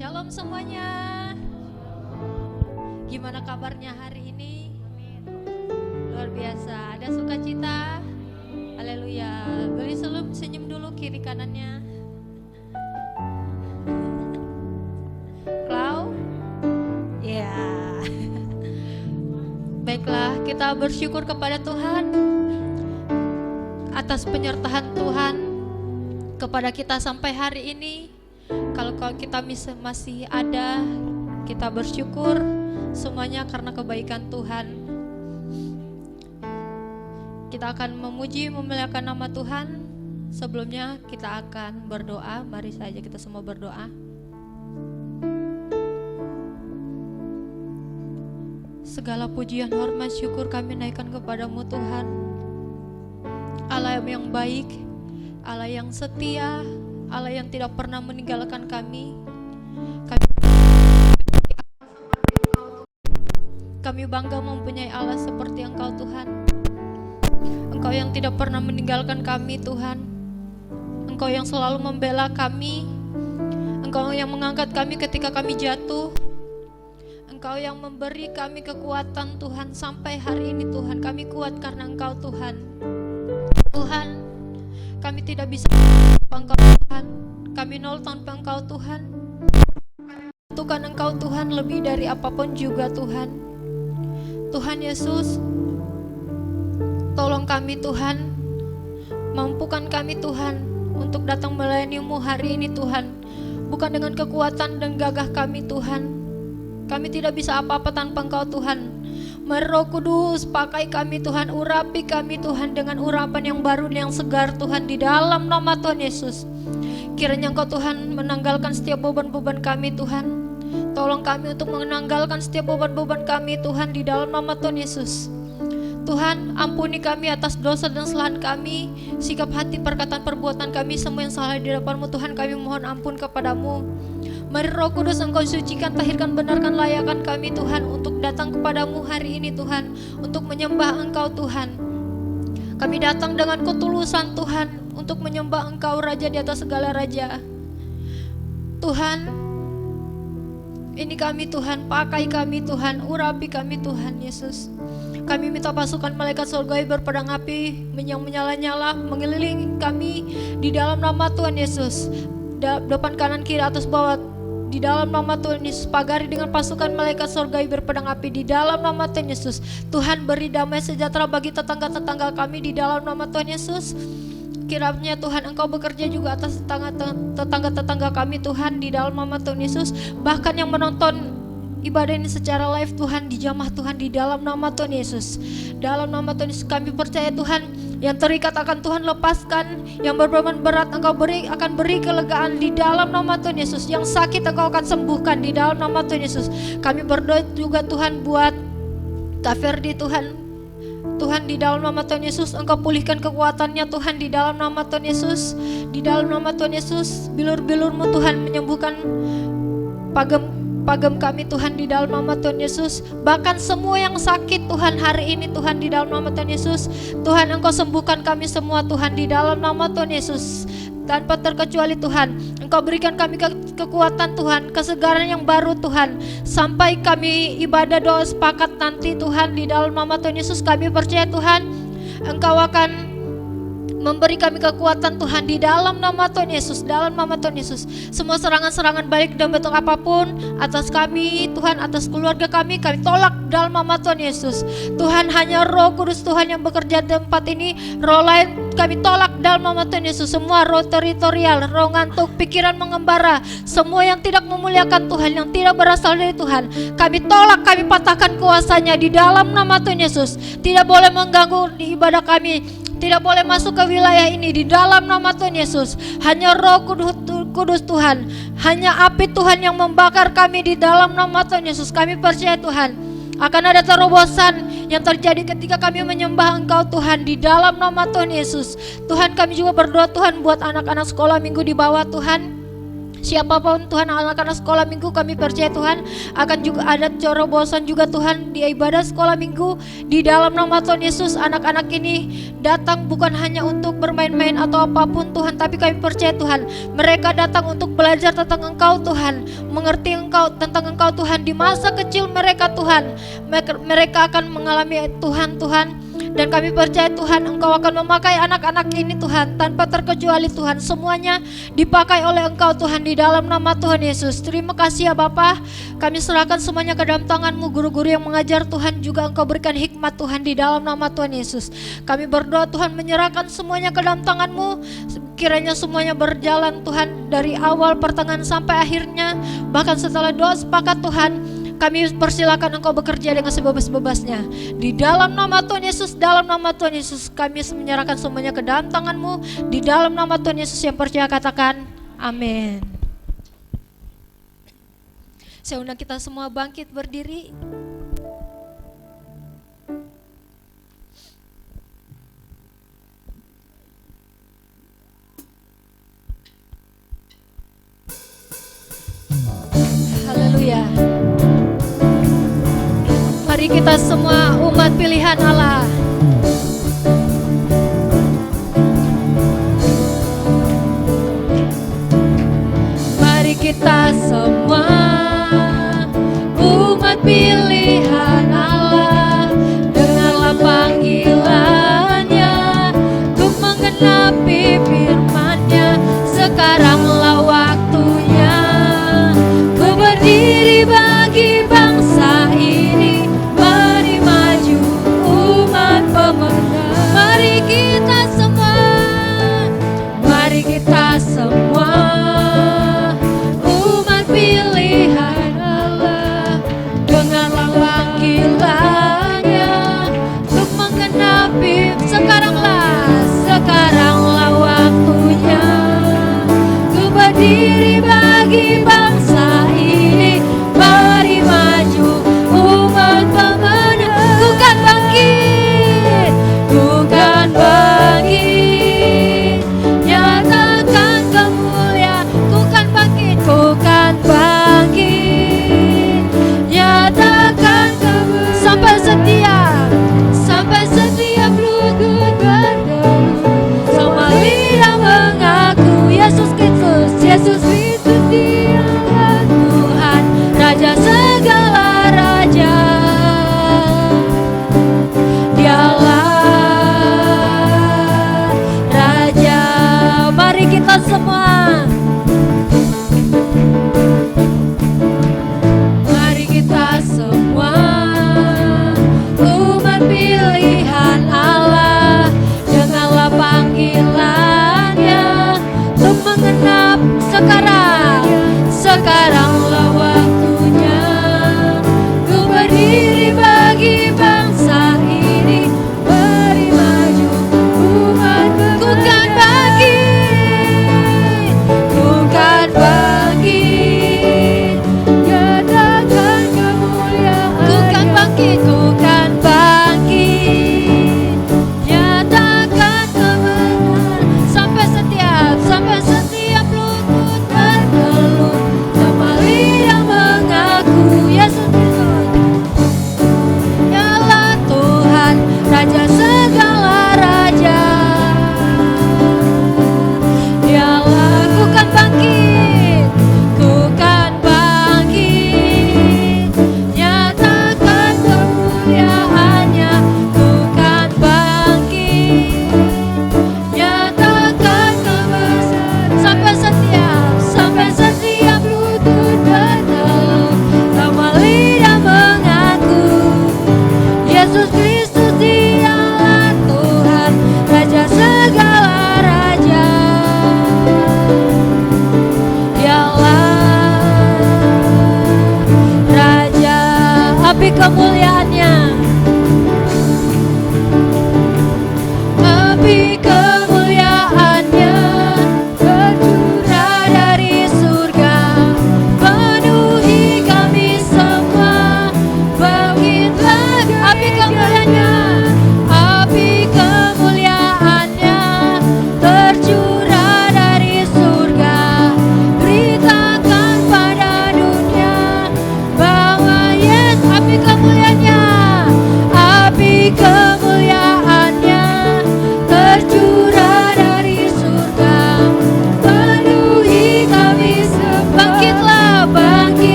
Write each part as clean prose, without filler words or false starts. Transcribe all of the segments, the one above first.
Shalom semuanya. Gimana kabarnya hari ini? Luar biasa, ada sukacita. Haleluya. Beri senyum dulu kiri kanannya. Klau? Ya. Baiklah, kita bersyukur kepada Tuhan atas penyertaan Tuhan kepada kita sampai hari ini. Kalau kita masih ada, kita bersyukur semuanya karena kebaikan Tuhan. Kita akan memuji memuliakan nama Tuhan. Sebelumnya kita akan berdoa. Mari saja kita semua berdoa. Segala pujian, hormat, syukur kami naikkan kepadamu Tuhan, Allah yang baik, Allah yang setia, Allah yang tidak pernah meninggalkan kami. Kami bangga mempunyai Allah seperti Engkau Tuhan. Engkau yang tidak pernah meninggalkan kami Tuhan. Engkau yang selalu membela kami. Engkau yang mengangkat kami ketika kami jatuh. Engkau yang memberi kami kekuatan Tuhan. Sampai hari ini Tuhan, kami kuat karena Engkau Tuhan. Tuhan, kami tidak bisa tanpa Engkau Tuhan. Kami nol tanpa Engkau Tuhan. Tuhan Engkau Tuhan lebih dari apapun juga Tuhan. Tuhan Yesus, tolong kami Tuhan. Mampukan kami Tuhan untuk datang melayani-Mu hari ini Tuhan. Bukan dengan kekuatan dan gagah kami Tuhan. Kami tidak bisa apa-apa tanpa Engkau Tuhan. Mari Roh Kudus, pakai kami Tuhan, urapi kami Tuhan dengan urapan yang baru yang segar Tuhan di dalam nama Tuhan Yesus. Kiranya Engkau Tuhan menanggalkan setiap beban-beban kami Tuhan. Tolong kami untuk menanggalkan setiap beban-beban kami Tuhan di dalam nama Tuhan Yesus. Tuhan, ampuni kami atas dosa dan kesalahan kami, sikap hati, perkataan, perbuatan kami semua yang salah di depan-Mu Tuhan. Kami mohon ampun kepadamu. Mari Roh Kudus Engkau sucikan, tahirkan, benarkan, layakan kami Tuhan untuk datang kepadamu hari ini Tuhan, untuk menyembah Engkau Tuhan. Kami datang dengan ketulusan Tuhan untuk menyembah Engkau Raja di atas segala raja. Tuhan, ini kami Tuhan, pakai kami Tuhan, urapi kami Tuhan Yesus. Kami minta pasukan malaikat surgawi berpedang api yang menyala-nyala mengelilingi kami di dalam nama Tuhan Yesus. Depan, kanan, kiri, atas, bawah, di dalam nama Tuhan Yesus. Pagari dengan pasukan malaikat surgawi berpedang api di dalam nama Tuhan Yesus. Tuhan, beri damai sejahtera bagi tetangga-tetangga kami di dalam nama Tuhan Yesus. Kiranya Tuhan Engkau bekerja juga atas tetangga-tetangga kami Tuhan di dalam nama Tuhan Yesus. Bahkan yang menonton ibadah ini secara live Tuhan, dijamah Tuhan di dalam nama Tuhan Yesus. Dalam nama Tuhan Yesus kami percaya Tuhan, yang terikat akan Tuhan lepaskan, yang berbeban berat Engkau akan beri kelegaan di dalam nama Tuhan Yesus. Yang sakit Engkau akan sembuhkan di dalam nama Tuhan Yesus. Kami berdoa juga Tuhan buat Kak Ferdi Tuhan. Tuhan, di dalam nama Tuhan Yesus Engkau pulihkan kekuatannya Tuhan di dalam nama Tuhan Yesus. Di dalam nama Tuhan Yesus, bilur-bilur-Mu Tuhan menyembuhkan pagem kami Tuhan di dalam nama Tuhan Yesus. Bahkan semua yang sakit Tuhan hari ini Tuhan di dalam nama Tuhan Yesus, Tuhan Engkau sembuhkan kami semua Tuhan di dalam nama Tuhan Yesus. Tanpa terkecuali Tuhan, Engkau berikan kami kekuatan Tuhan, kesegaran yang baru Tuhan. Sampai kami ibadah doa sepakat nanti Tuhan di dalam nama Tuhan Yesus. Kami percaya Tuhan, Engkau akan memberi kami kekuatan Tuhan di dalam nama Tuhan Yesus. Dalam nama Tuhan Yesus, semua serangan-serangan balik dan bentuk apapun atas kami Tuhan, atas keluarga kami tolak dalam nama Tuhan Yesus. Tuhan, hanya Roh Kudus Tuhan yang bekerja di tempat ini. Roh lain kami tolak dalam nama Tuhan Yesus. Semua roh teritorial, roh ngantuk, pikiran mengembara, semua yang tidak memuliakan Tuhan, yang tidak berasal dari Tuhan, kami tolak, kami patahkan kuasanya di dalam nama Tuhan Yesus. Tidak boleh mengganggu di ibadah kami, tidak boleh masuk ke wilayah ini di dalam nama Tuhan Yesus. Hanya Roh Kudus Tuhan, hanya api Tuhan yang membakar kami di dalam nama Tuhan Yesus. Kami percaya Tuhan, akan ada terobosan yang terjadi ketika kami menyembah Engkau Tuhan di dalam nama Tuhan Yesus. Tuhan, kami juga berdoa Tuhan buat anak-anak sekolah minggu di bawah Tuhan. Siapapun Tuhan anak-anak sekolah minggu, kami percaya Tuhan akan juga ada terobosan juga Tuhan di ibadah sekolah minggu. Di dalam nama Tuhan Yesus, anak-anak ini datang bukan hanya untuk bermain-main atau apapun Tuhan, tapi kami percaya Tuhan mereka datang untuk belajar tentang Engkau Tuhan, mengerti Engkau, tentang Engkau Tuhan. Di masa kecil mereka Tuhan, mereka akan mengalami Tuhan. Dan kami percaya Tuhan Engkau akan memakai anak-anak ini Tuhan, tanpa terkecuali Tuhan, semuanya dipakai oleh Engkau Tuhan, di dalam nama Tuhan Yesus. Terima kasih ya Bapa, kami serahkan semuanya ke dalam tangan-Mu. Guru-guru yang mengajar Tuhan juga Engkau berikan hikmat Tuhan, di dalam nama Tuhan Yesus. Kami berdoa Tuhan, menyerahkan semuanya ke dalam tangan-Mu. Kiranya semuanya berjalan Tuhan, dari awal pertengahan sampai akhirnya. Bahkan setelah doa sepakat Tuhan, kami persilakan Engkau bekerja dengan sebebas-bebasnya. Di dalam nama Tuhan Yesus, dalam nama Tuhan Yesus, kami menyerahkan semuanya ke dalam tangan-Mu. Di dalam nama Tuhan Yesus yang percaya katakan, amin. Saya undang kita semua bangkit berdiri. Haleluya. Mari kita semua umat pilihan Allah, mari kita semua umat pilihan Allah, dengarlah panggilannya untuk menggenapi firman-Nya. Sekaranglah waktunya ku berdiri bagi bangsa ini. Mari kita semua umat pilihan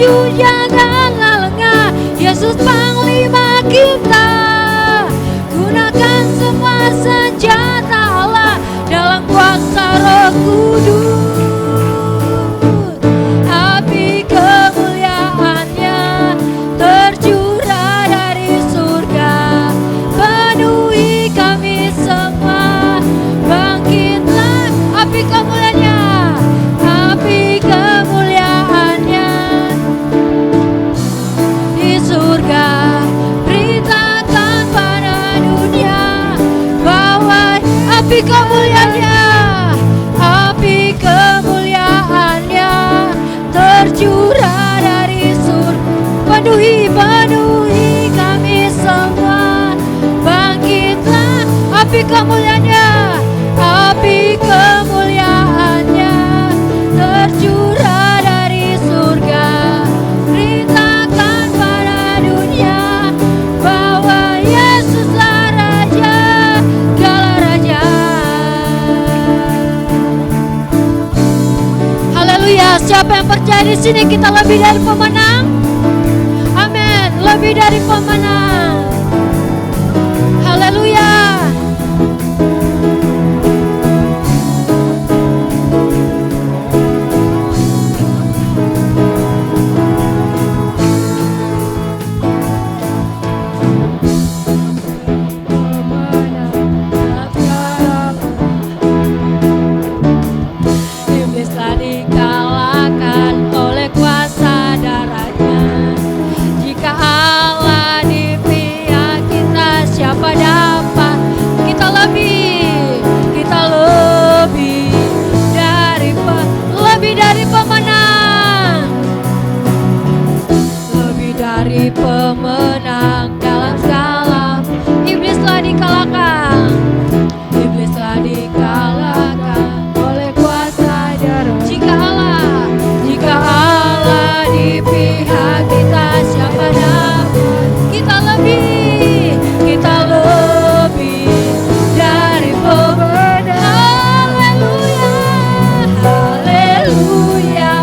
maju janganlah lengah. Yesus panglima kita, gunakan semua senjata Allah dalam kuasa Roh Kudus. Api kemuliaannya tercurah dari surga, penuhi kami semua. Bangkitlah api kemuliaannya, api kemuliaannya di surga. Beritakan pada dunia bahwa api kemuliaannya, api kemuliaannya tercurah dari surga, penuhi kami semua. Bangkitlah api kemuliaannya, api kemuliaannya tercurah dari surga. Beritakan pada dunia bahwa Yesuslah Raja, segala raja. Haleluya. Siapa yang percaya di sini kita lebih dari pemenang? Amin. Lebih dari pemenang. Haleluya. Iblislah dikalahkan oleh kuasa darahnya. Jika Allah di pihak kita, siapa dapat? Kita lebih dari pemenang, lebih dari pemenang dalam segala. Iblislah dikalahkan, iblislah dikalahkan oleh kuasa darah. Jika Allah di pihak kita, siapa dapat? Kita lebih dari pemenang. Haleluya, haleluya.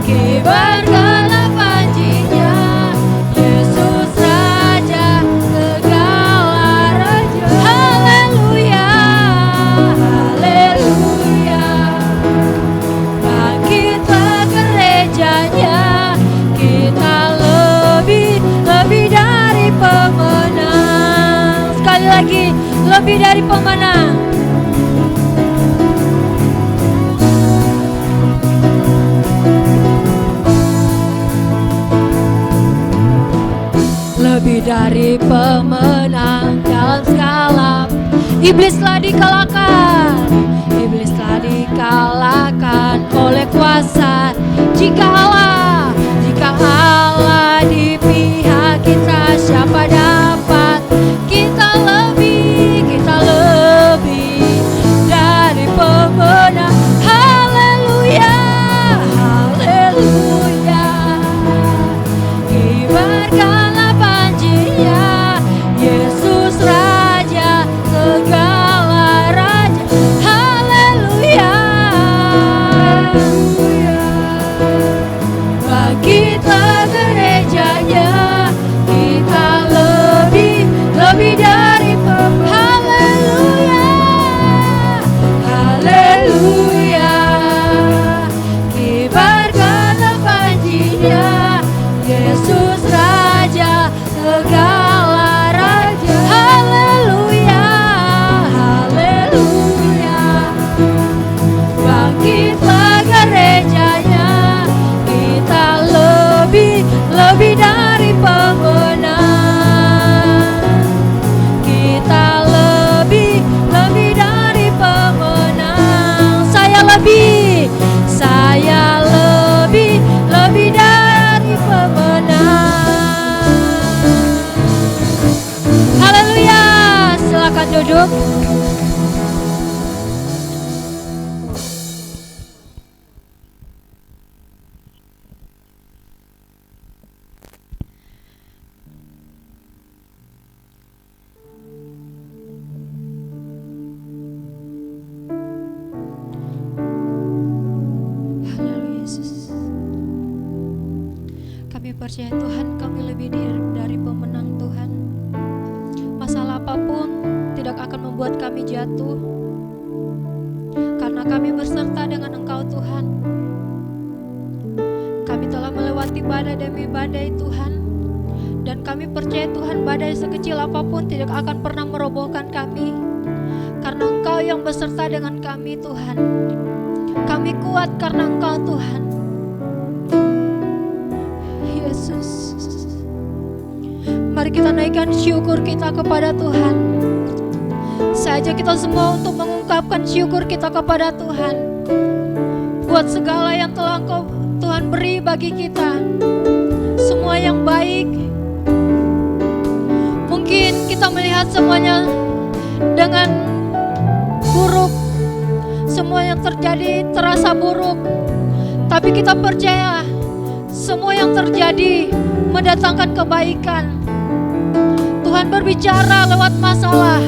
Kibarkanlah panjinya, Yesus Raja, segala raja. Haleluya, haleluya. Bangkitlah gerejanya, kita lebih dari pemenang. Sekali lagi, lebih dari pemenang. Lebih dari pemenang dalam skala. Iblislah dikalahkan, iblislah dikalahkan oleh kuasa. Jika Allah di pihak kita, siapa dapat? Kita lebih dari pemenang. Haleluya, haleluya. Kibarkanlah panjinya, Yesus Raja, segala raja. Haleluya, haleluya. Bangkitlah gerejanya, kita lebih dari pemenang. Haleluya, haleluya. Kibarkanlah panjinya, Yesus Raja, segala raja. Haleluya, haleluya. Bangkitlah gerejanya, kita lebih dari pemenang. Kita lebih dari pemenang. Saya lebih dari pemenang. Haleluya. Silakan duduk. Haleluya Yesus. membuat kami jatuh, karena kami berserta dengan Engkau Tuhan. Kami telah melewati badai demi badai Tuhan, dan kami percaya Tuhan badai sekecil apapun tidak akan pernah merobohkan kami, karena Engkau yang beserta dengan kami Tuhan. Kami kuat karena Engkau Tuhan. Yesus, mari kita naikkan syukur kita kepada Tuhan. Saja kita semua untuk mengungkapkan syukur kita kepada Tuhan buat segala yang telah Engkau Tuhan beri bagi kita, semua yang baik. Mungkin kita melihat semuanya dengan buruk, semua yang terjadi terasa buruk, tapi kita percaya semua yang terjadi mendatangkan kebaikan. Tuhan berbicara lewat masalah,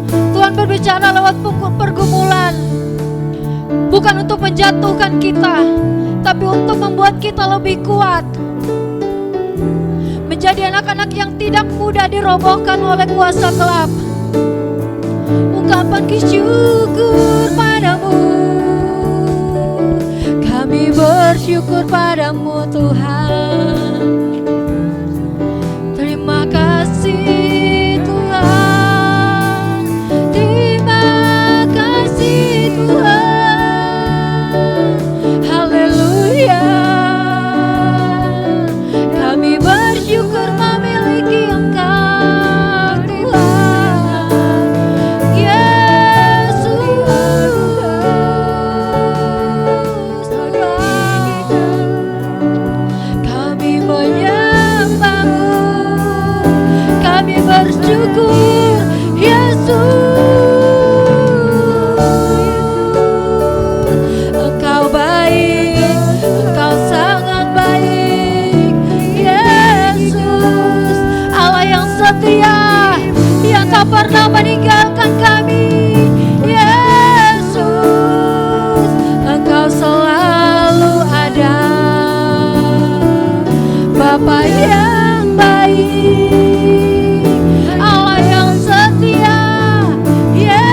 Tuhan berbicara lewat pergumulan, bukan untuk menjatuhkan kita, tapi untuk membuat kita lebih kuat, menjadi anak-anak yang tidak mudah dirobohkan oleh kuasa gelap. Ungkapan syukur padamu, kami bersyukur padamu Tuhan. Terima kasih Tuhan, terima kasih Tuhan. Haleluya, kami bersyukur memiliki Engkau Tuhan Yesus. Kami menyembahmu, kami bersyukur Yesus. Engkau baik, Engkau sangat baik Yesus. Allah yang setia, yang tak pernah meninggalkan kami Yesus. Engkau selalu ada, Bapa yang baik, Allah yang setia Yesus.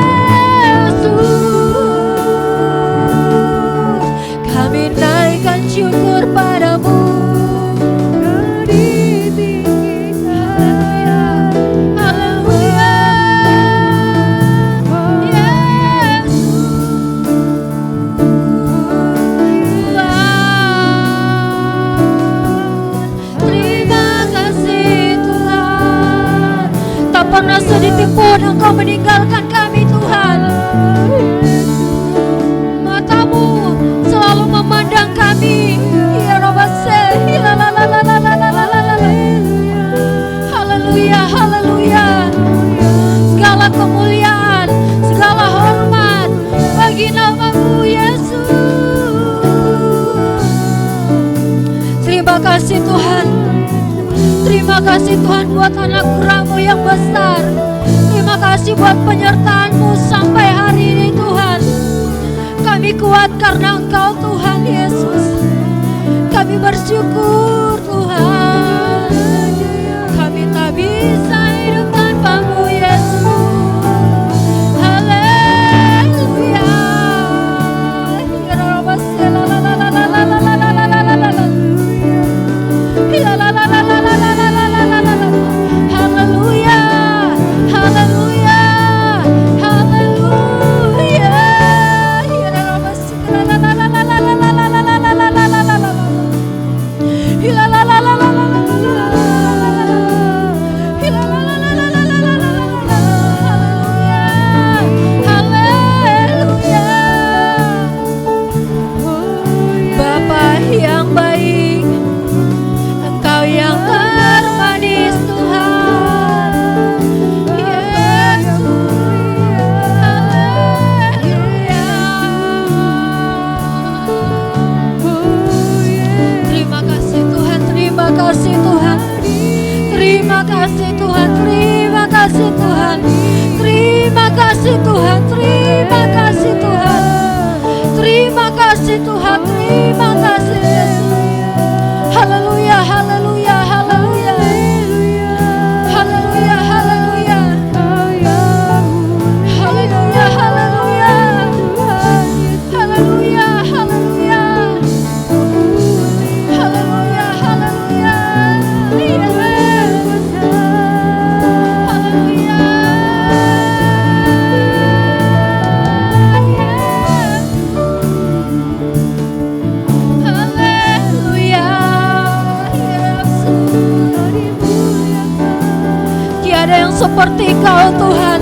Kami naikkan syukur padamu. Haleluya, terima kasih Tuhan. Tak pernah sedetik pun Engkau meninggalkan kami Tuhan. Matamu selalu memandang kami. Ya Rabbase, haleluya, haleluya. Segala kemuliaan, segala hormat bagi nama-Mu Yesus. Terima kasih Tuhan. Terima kasih Tuhan buat anugerah-Mu yang besar. Terima kasih buat penyertaan-Mu sampai hari ini Tuhan. Kami kuat karena Engkau Tuhan Yesus. Kami bersyukur Tuhan. Kami tak bisa hidup tanpa-Mu Yesus. Haleluya. Haleluya, haleluya, haleluya. Bapa yang baik, Engkau yang termanis Tuhan Yesus. Haleluya. Terima kasih Tuhan, terima kasih Tuhan. Terima kasih Tuhan, terima kasih Tuhan. Terima kasih Tuhan, terima kasih Tuhan. Terima kasih Tuhan, terima kasih Yesus. Haleluya, haleluya, haleluya. Haleluya, haleluya. seperti Kau Tuhan.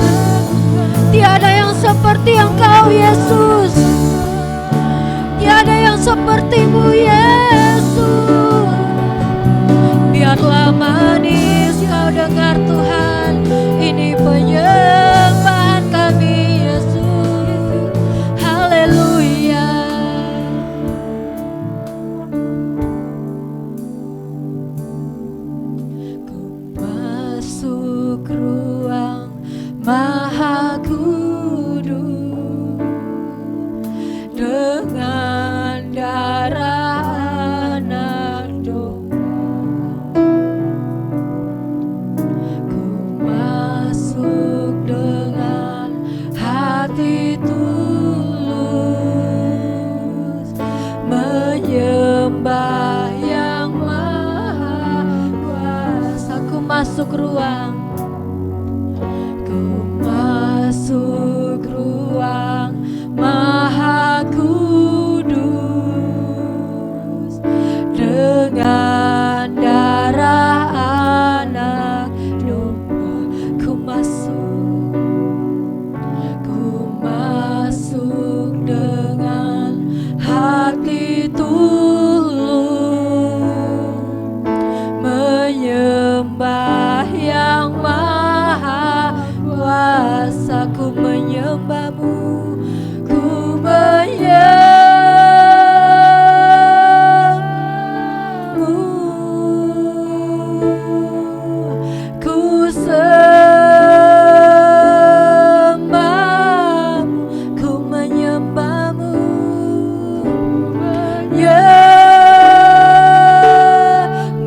Tiada yang seperti Engkau Yesus. Tiada yang seperti-Mu Yesus. Biarlah manis Kau dengar Tuhan, ini penyembahan kami Yesus. Haleluya. Ku masuk ruang Maha Kudus dengan darah anak domba. Ku masuk dengan hati tulus, menyembah yang maha kuasa. Ku masuk ruang, masuk ruang Maha Kudus dengan darah anak domba. Ku masuk dengan hati tulus, menyembah yang maha kuasa. Ku menyembah-Mu, ku menyembah-Mu, ku sembah-Mu, ku menyembah-Mu,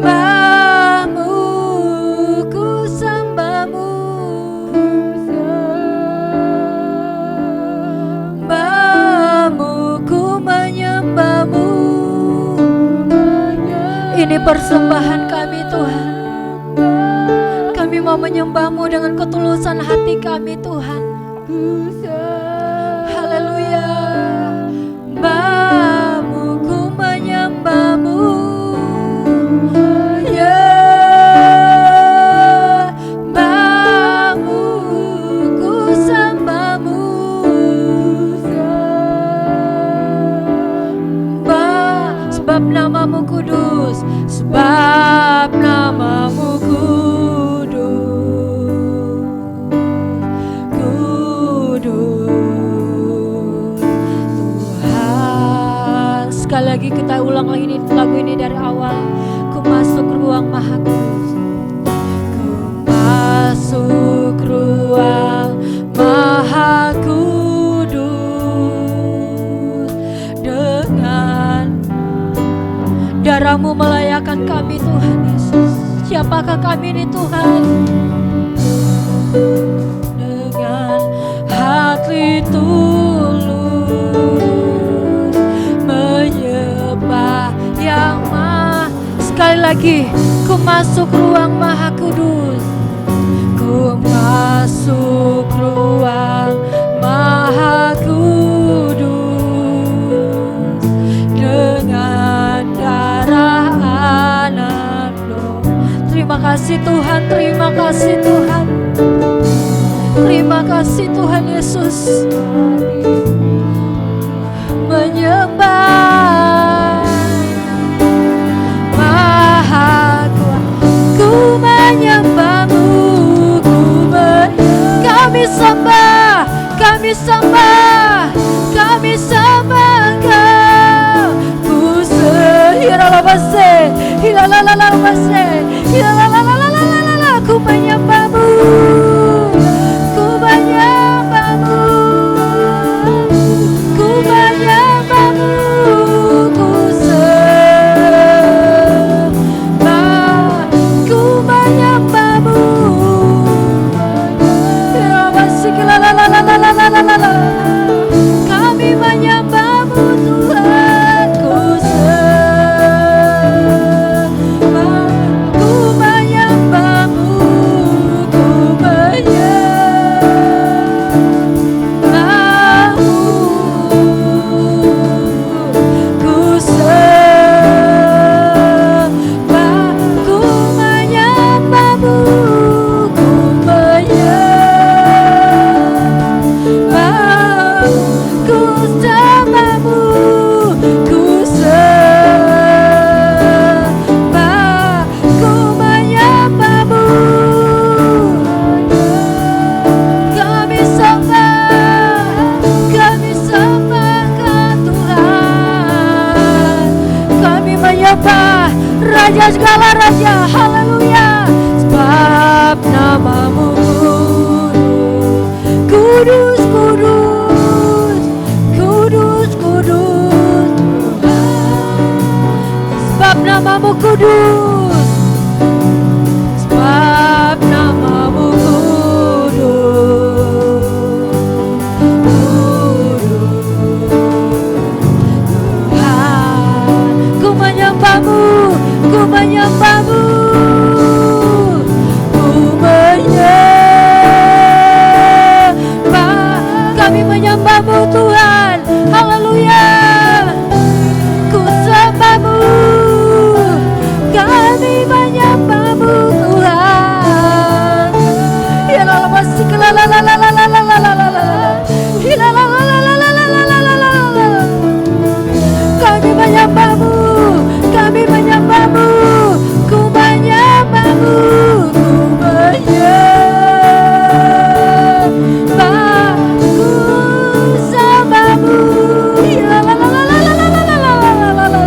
menyembah-Mu, ku sembah-Mu. Ini persembahan kami Tuhan. Kami mau menyembah-Mu dengan ketulusan hati kami Tuhan. Haleluya. Mbah-Mu, ku menyembah-Mu, ya Mbah-Mu, ku sembah-Mu, sebab nama-Mu kudus, sebab nama-Mu kudus, kudus Tuhan. Sekali lagi kita ulang lagi lagu ini dari awal. Ku masuk ruang Maha Kudus, ku masuk ruang Maha Kudus dengan darah-Mu melayakan kami Tuhan Yesus. Siapakah kami ini Tuhan? Dengan hati tulus, menyembah yang maha. Sekali lagi, ku masuk ruang Maha Kudus, ku masuk ruang Maha Kudus dengan darah anak domba. Terima kasih Tuhan, terima kasih Tuhan, terima kasih Tuhan Yesus. Menyembah Maha Kuasa, ku menyembah-Mu, kami sembah, kami sembah, kami sembah Engkau. Ku hilalalabase, hilalalabase, hilalalala, ku menyembah-Mu, ku menyembah-Mu, ku menyembah-Mu, ku sembah, ku menyembah-Mu. Kami menyembah-Mu Tuhan, ku sembah kudus, sebab namamu kudus. Tuhan, ku menyembahmu, ku menyembahmu, ku menyembah. Kami menyembahmu Tuhan, haleluya. Ku sembahmu, kami menyembahmu Tuhan. Ya la masih la la la la la la la la la la la. La la la la la la la la la la la. Kami menyembahmu, kami menyembahmu, ku menyembahmu, ku menyembah, ku sembahmu. La la la la la la la la la la la.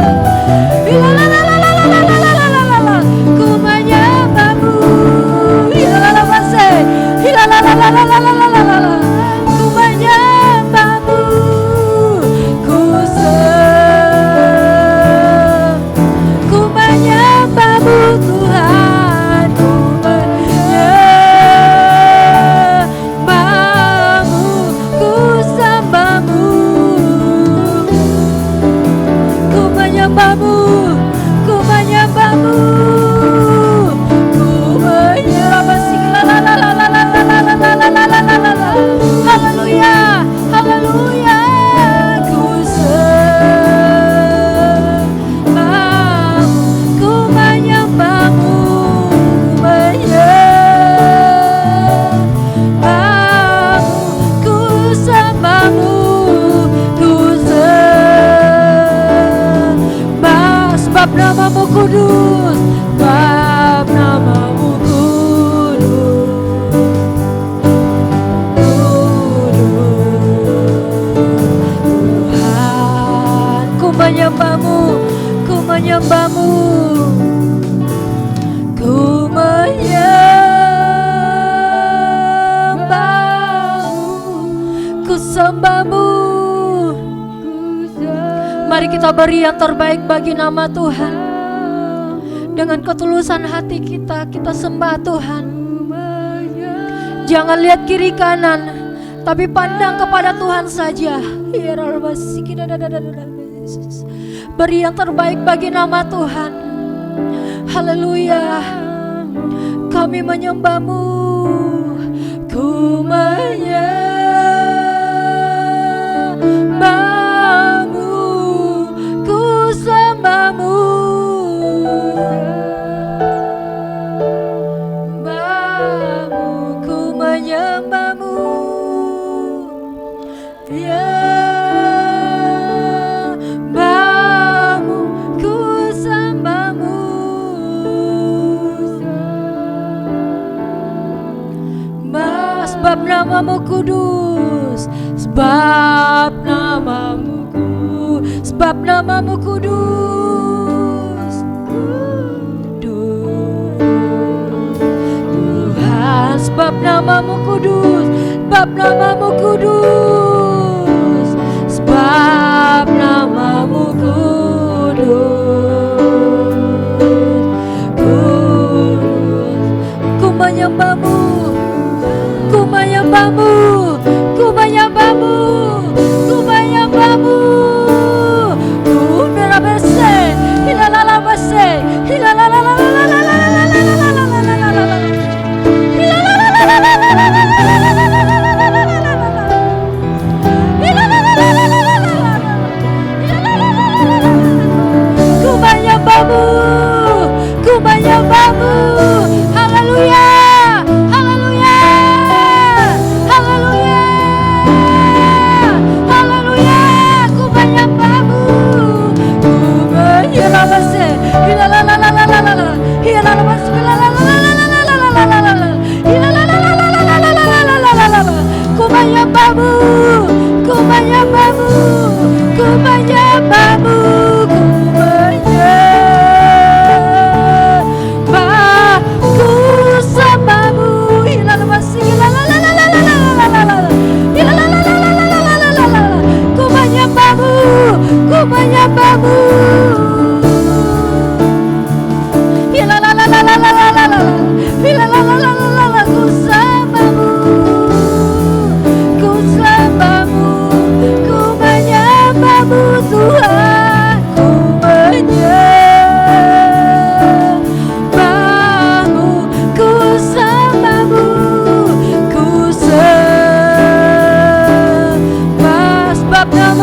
La la la la la la la la la la la. Ku menyembahmu. La la la masih. La la la la la la la la la la. Ku menyembahmu. Ku menyembahmu Tuhan. Ku menyembahmu. Ku sembahmu. Ku menyembahmu, ku menyembahmu, ku menyembahmu. Haleluya, haleluya. Ku sembahmu, ku menyembahmu, ku menyembahmu, ku sembahmu, ku sembah. Sebab namamu kudus, sebab namamu kudus, Tuhan. Ku menyembahmu, ku menyembahmu, ku menyembahmu, ku sembahmu. Mari kita beri yang terbaik bagi nama Tuhan. Dengan ketulusan hati kita sembah Tuhan. Jangan lihat kiri kanan, tapi pandang kepada Tuhan saja. Beri yang terbaik bagi nama Tuhan. Haleluya. Kami menyembahmu, ku menyembahmu, ku sembahmu, ku menyembahmu, menyembahmu, ku sembahmu. Sebab namamu kudus, sebab namamu kudus, sebab namamu kudus, Tuhan. Sebab namamu kudus, sebab namamu kudus, sebab namamu kudus, kudus. Ku menyembahmu, ku menyembahmu, ku menyembahmu, ku menyembahmu. Ku merabase, hilalala base, hilalala la la la la la la la la la la la la. Hilalala la la la la la la la la la la la. Hilalala la la la la la la. Ku menyembahmu, ku menyembahmu. Haleluya. Ku menyembahmu, ku menyembahmu, ku menyembahmu, ku menyembah, ku sembahmu. Ku menyembahmu, ku menyembahmu.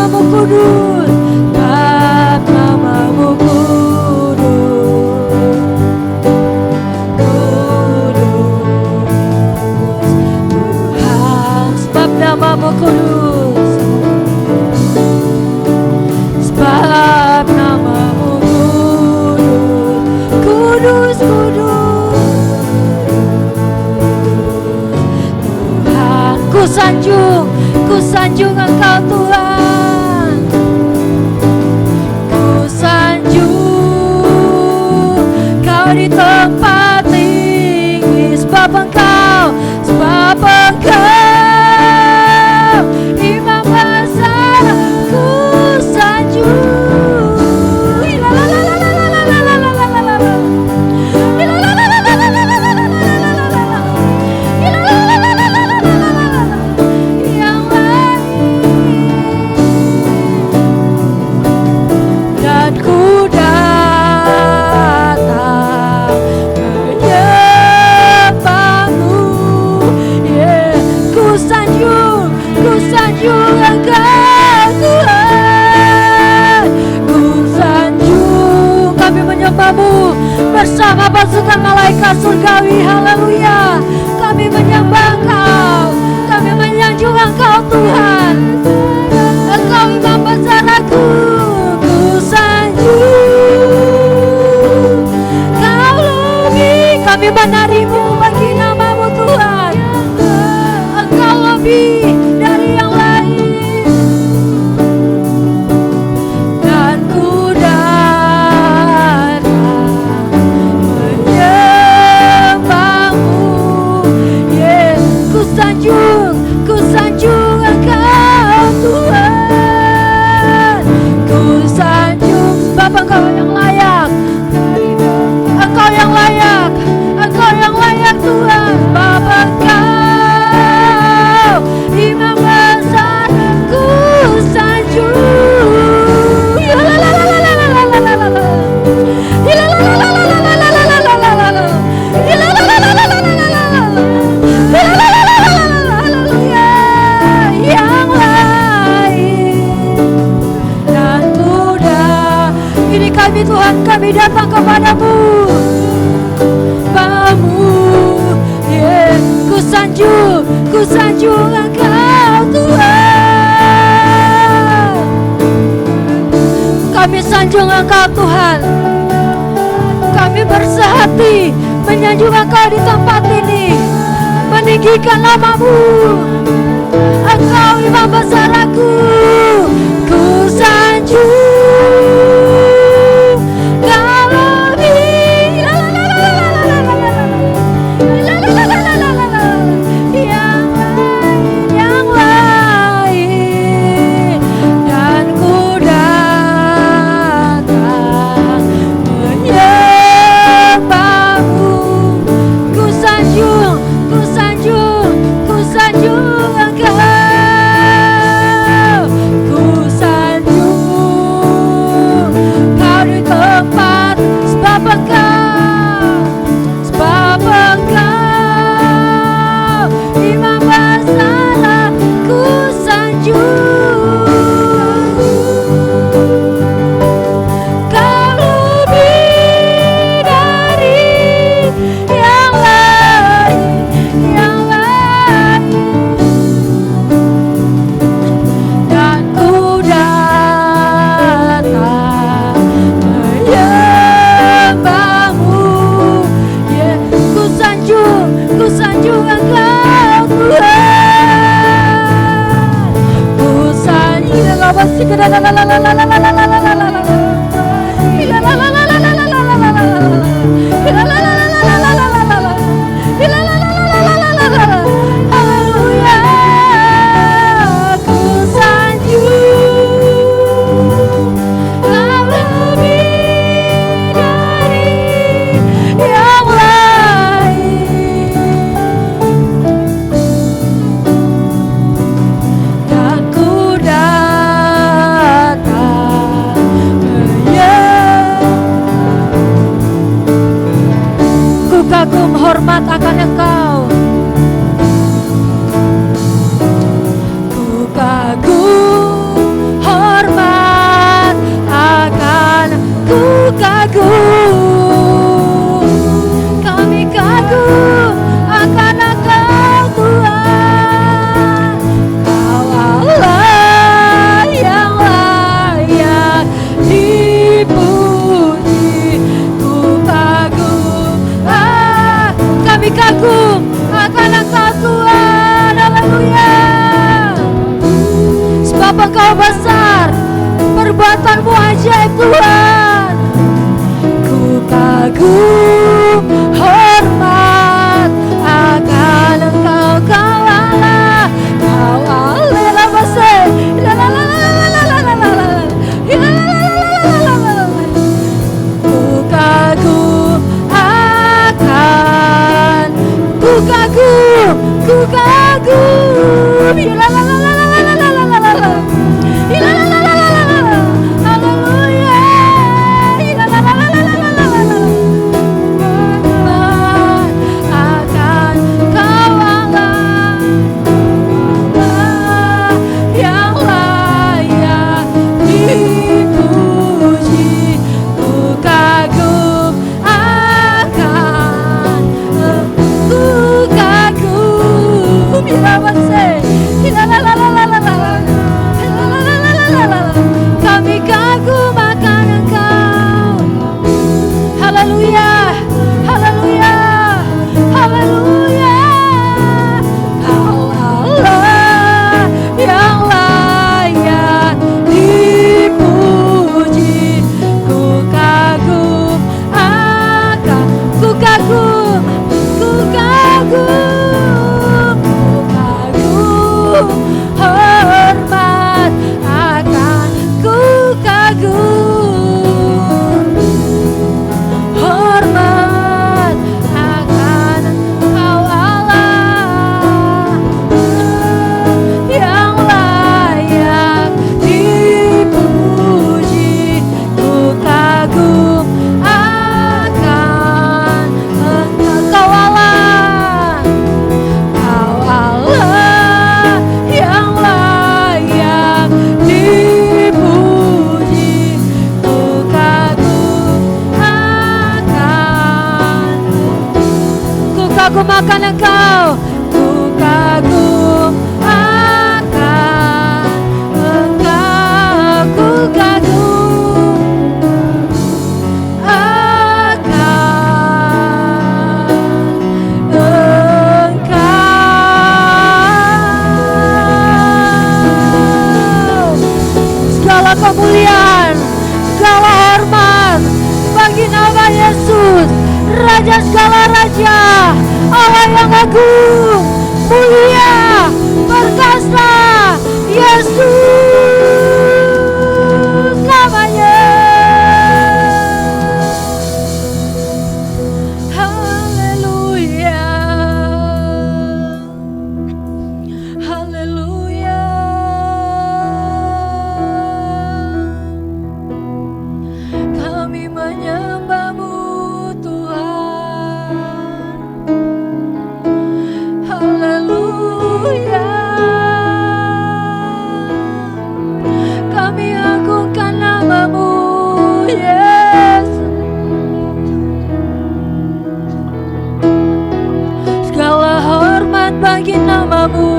namamu kudus, sebab namamu kudus, sebab namamu kudus, Tuhan, ku sanjung Engkau Tuhan, ku sanjung Kau di tempat tinggi, sebab Engkau Imam besar, ku sanjung. Yang lain, dan ku datang menyembahmu, ku sanjung Engkau Tuhan, ku sanjung. Kami menyembahmu bersama pasukan malaikat surgawi, haleluya. Kami menyembah Engkau, kami menyanjung Engkau Tuhan. Engkau imam besar aku, ku sanjung. Kau lebih, kami menarimu bagi namamu Tuhan. Engkau lebih dari yang lain, dan ku datang menyembahmu, ku sanjung Engkau Tuhan, ku sanjung, sebab Engkau yang layak, Engkau yang layak Tuhan, sebab Engkau imam besar, ku sanjung. Yang lain, dan mudah ini kami Tuhan, kami datang kepadamu, ku sanjung Engkau Tuhan. Kami sanjung Engkau Tuhan, kami bersehati menyanjung Engkau di tempat ini, meninggikan namamu. Engkau imam besar aku, ku sanjung. Kau lebih, yang lain, dan ku datang menyembahmu, ku sanjung Engkau, ku sanjung Kau di tempat, sebab Engkau imam besar, ku sanjung. Kau lebih dari yang lain, dan ku datang menyembahmu, ku sanjung Engkau Tuhan, ku sanjung haleluya, ku sanjung. Kau lebih dari yang lain, dan ku datang perbuatan-Mu ajaib Tuhan. Ku kagum hormat akan Engkau, Kau Allah, Kau Allah. Ku kagum akan, ku kagum, ku kagum. Kami kagum akan Engkau. Haleluya, haleluya, haleluya. Kau Allah yang layak dipuji. Ku kagum akan, ku kagum, ku kagum, ku kagum hormat akan, ku kagum hormat akan Kau Allah yang layak dipuji. Ku kagum akan Engkau, Kau Allah, Kau Allah yang layak dipuji. Ku kagum akan, ku kagum akan Engkau, ku kagum akan Engkau, ku kagum akan Engkau. Segala kemuliaan, segala hormat bagi nama Yesus, Raja segala raja, Allah yang agung, mulia, perkasa, Yesus namanya. Haleluya, haleluya. Kami menyembah-Mu Tuhan. Haleluya. Kami agungkan nama-Mu Yesus. Segala hormat bagi nama-Mu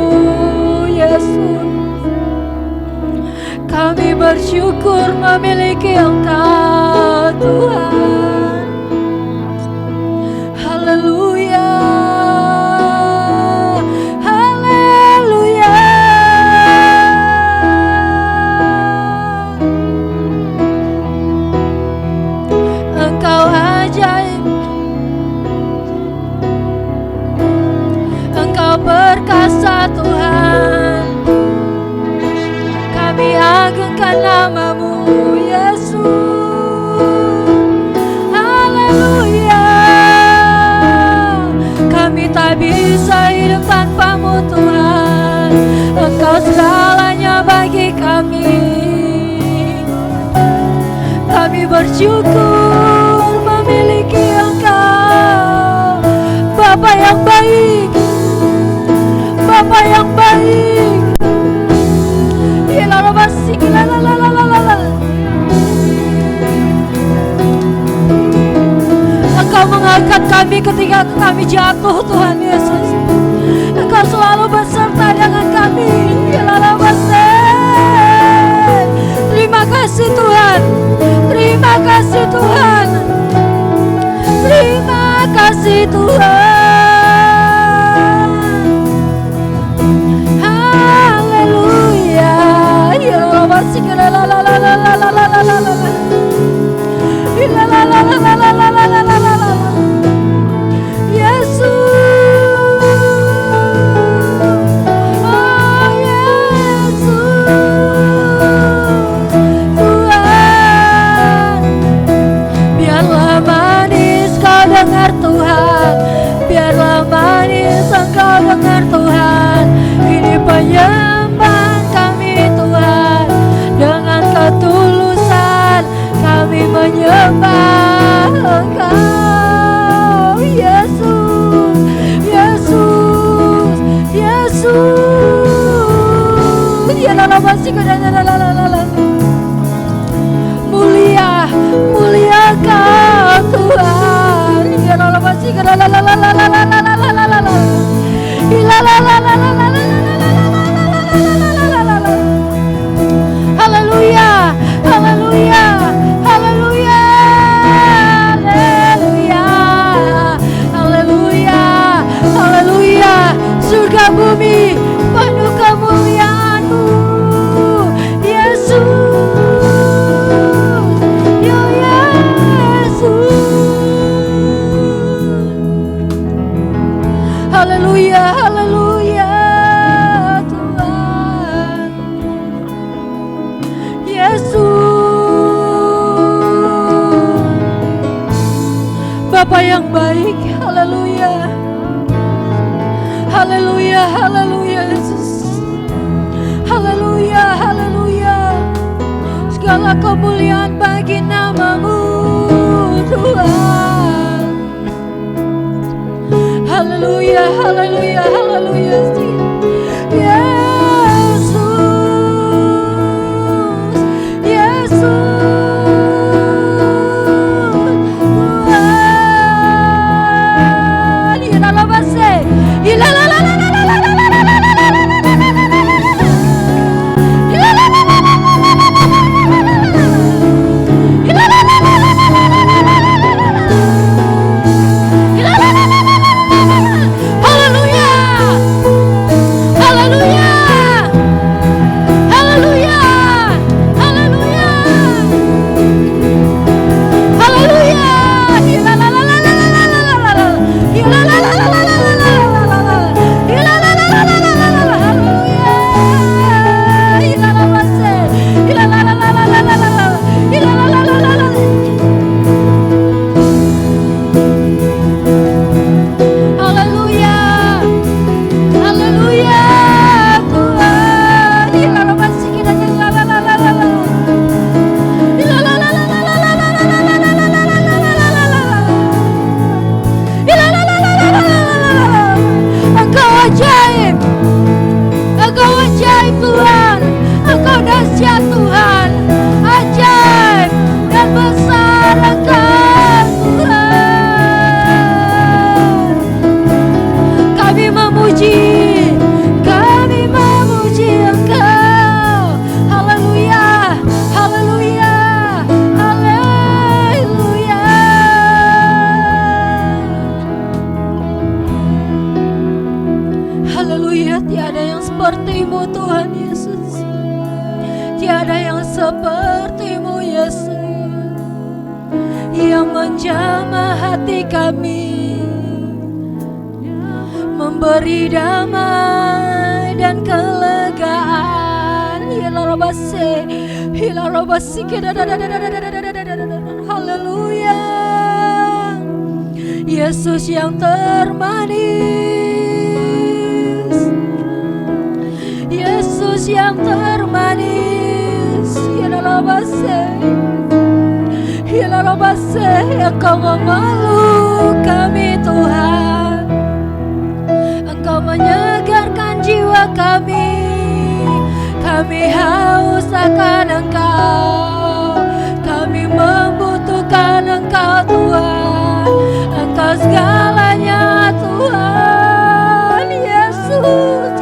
Yesus. Kami bersyukur memiliki Engkau Tuhan. Haleluya, haleluya. Engkau ajaib, Engkau perkasa Tuhan. Kami agungkan nama-Mu Yesus. Haleluya. Kami tak bisa hidup tanpa-Mu Tuhan. Engkau segalanya bagi kami. Kami bersyukur memiliki Engkau, Bapa yang baik, Bapa yang baik. Engkau mengangkat kami ketika kami jatuh Tuhan Yesus. Engkau selalu beserta dengan kami. Terima kasih Tuhan. Terima kasih Tuhan. Terima kasih Tuhan. Haleluya. Ya Allah, menyembah Engkau, Yesus, Yesus, Yesus. Ya la masih mulia, mulia Kau Tuhan. Ya la masih haleluya, haleluya, haleluya, haleluya, haleluya, haleluya. Surga bumi penuh kemuliaan-Mu, Yesus, ya Yesus. Haleluya, haleluya Tuhan, Yesus, Bapa yang baik. Haleluya, haleluya, haleluya Yesus, haleluya, haleluya. Segala kemuliaan bagi nama-Mu Tuhan. Haleluya, haleluya, haleluya. Yesus, Yesus Tuhan. Ilalabase, memberi damai dan kelegaan. Haleluya, Yesus yang termanis, Yesus yang termanis. Engkau memeluk kami Tuhan, Engkau menyegarkan jiwa kami. Kami haus akan Engkau, kami membutuhkan Engkau Tuhan, Engkau segalanya Tuhan, Yesus.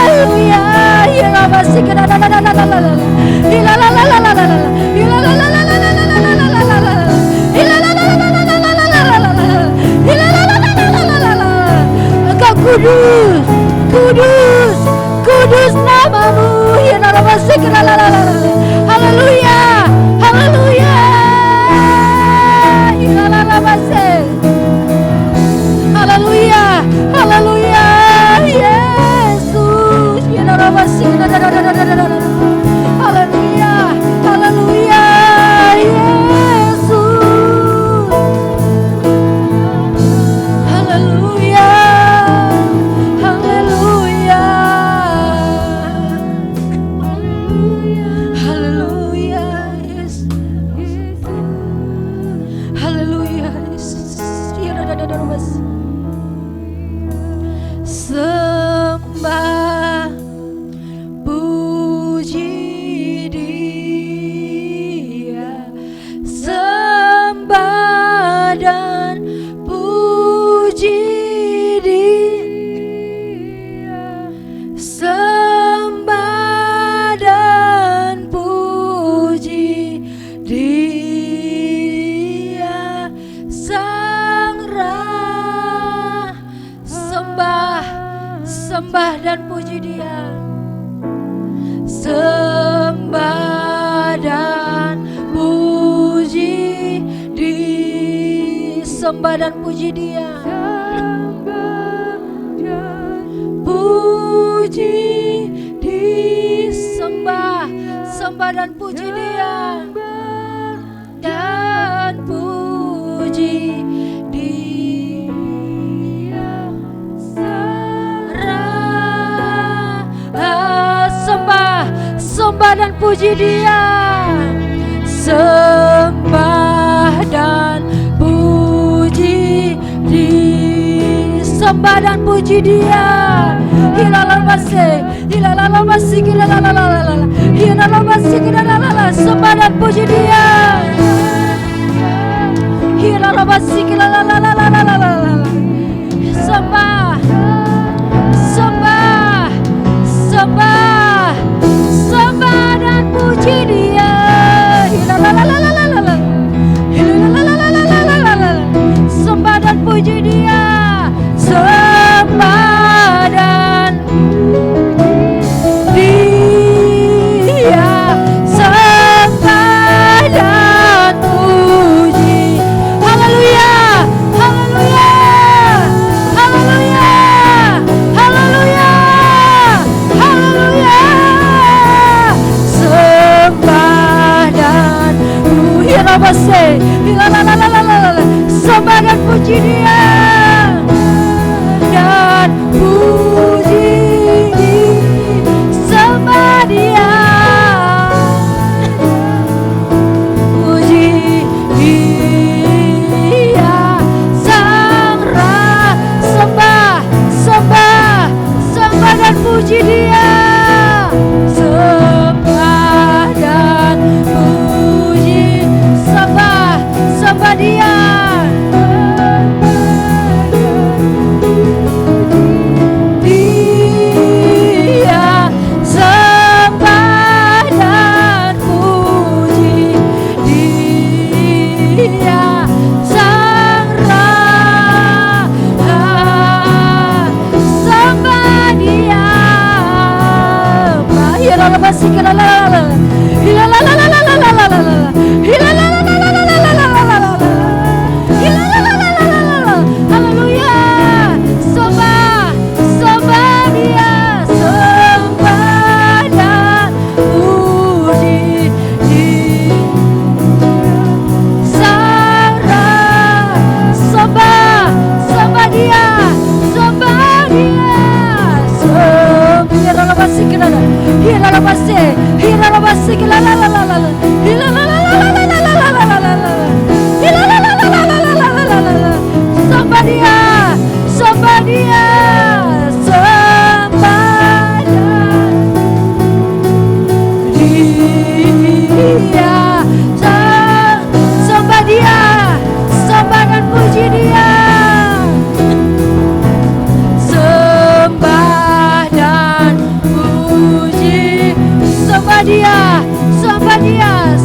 Haleluya, haleluya. Sembah dan puji Dia. Sembah dan puji disembah dan puji Dia. Puji disembah, sembah dan puji Dia. Dan puji Dia. Sembah, sembah dan puji Dia. Sembah dan puji disembah dan puji Dia. Hilalalabase, hilalalabase, hilalalala, hilalalabase, hilalalala, sembah dan puji Dia. Hilalalabase, hilalalala, sembah, sembah, sembah, sembah dan puji Dia. Hilalalala, hilalalala, sembah dan puji Dia. Sembah dan Dia, sembah dan puji. Haleluya, haleluya, haleluya, haleluya, haleluya. Sembah dan Hirabase, hilalalala, sembah dan puji Dia. Dan puji sembah Dia. Puji Dia Sang Raja. Sembah, sembah, sembah dan puji Dia. Sembah dan puji, sembah, sembah Dia. Dia, sembah Dia,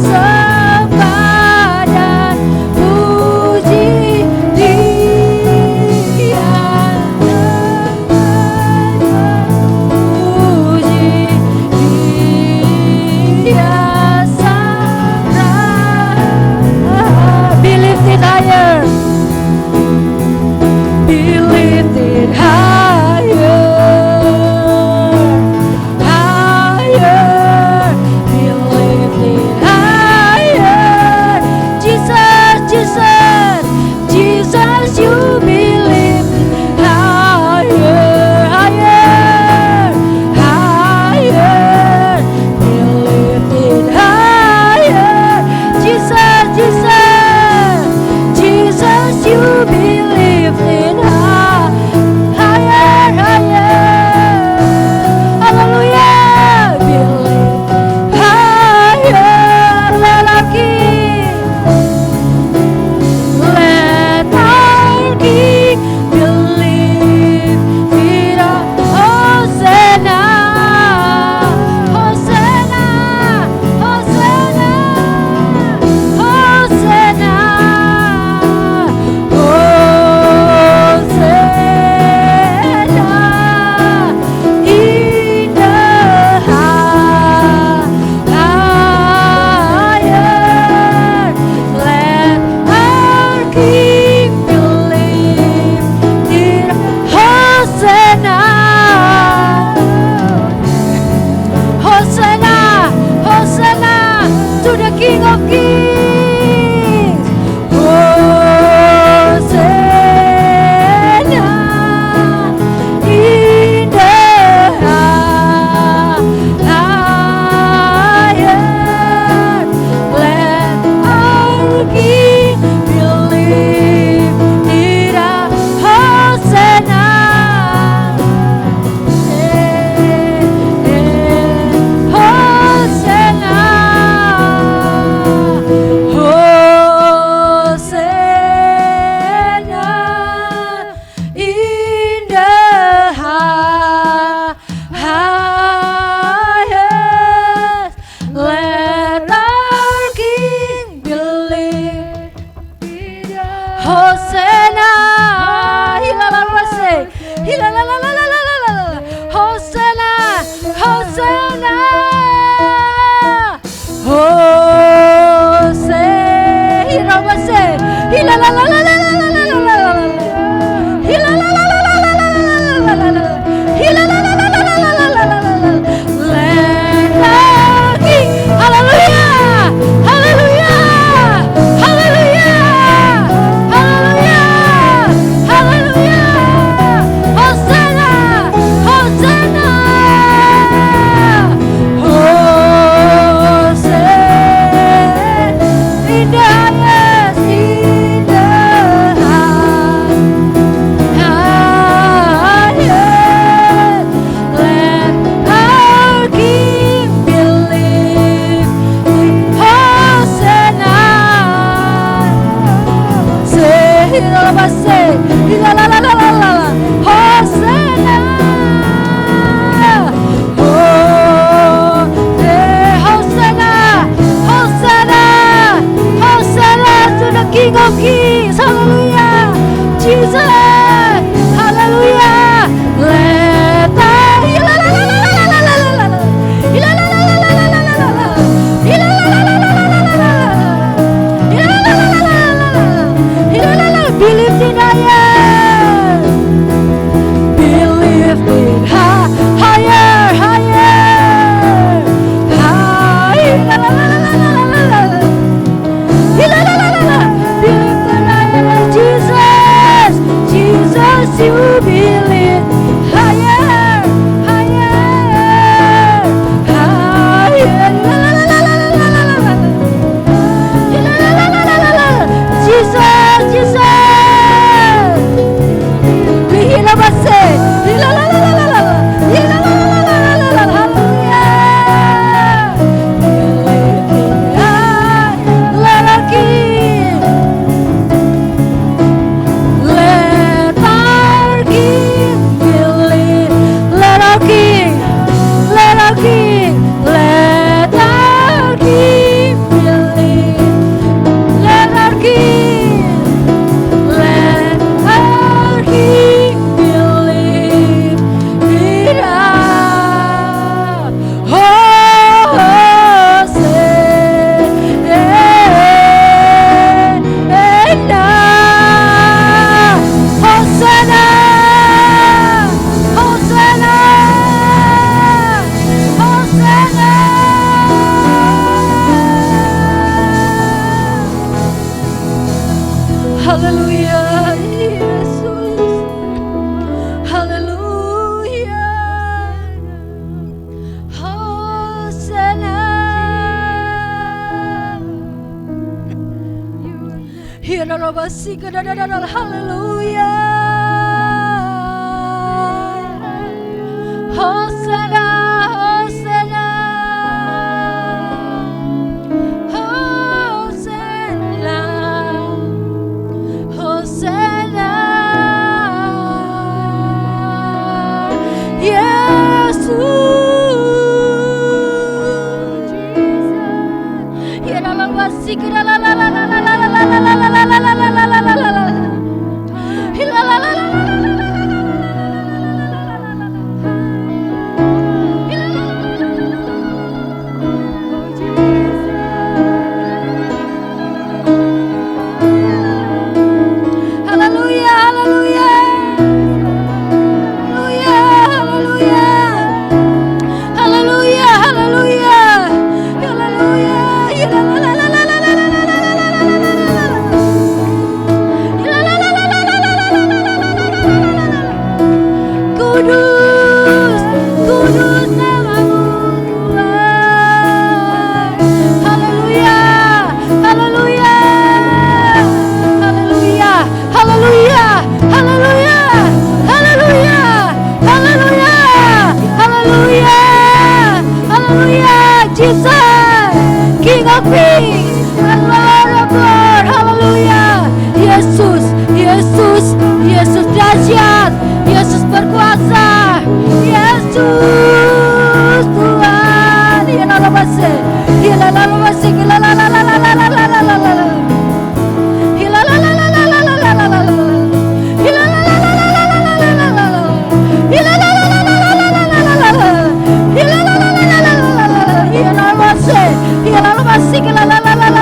Así que la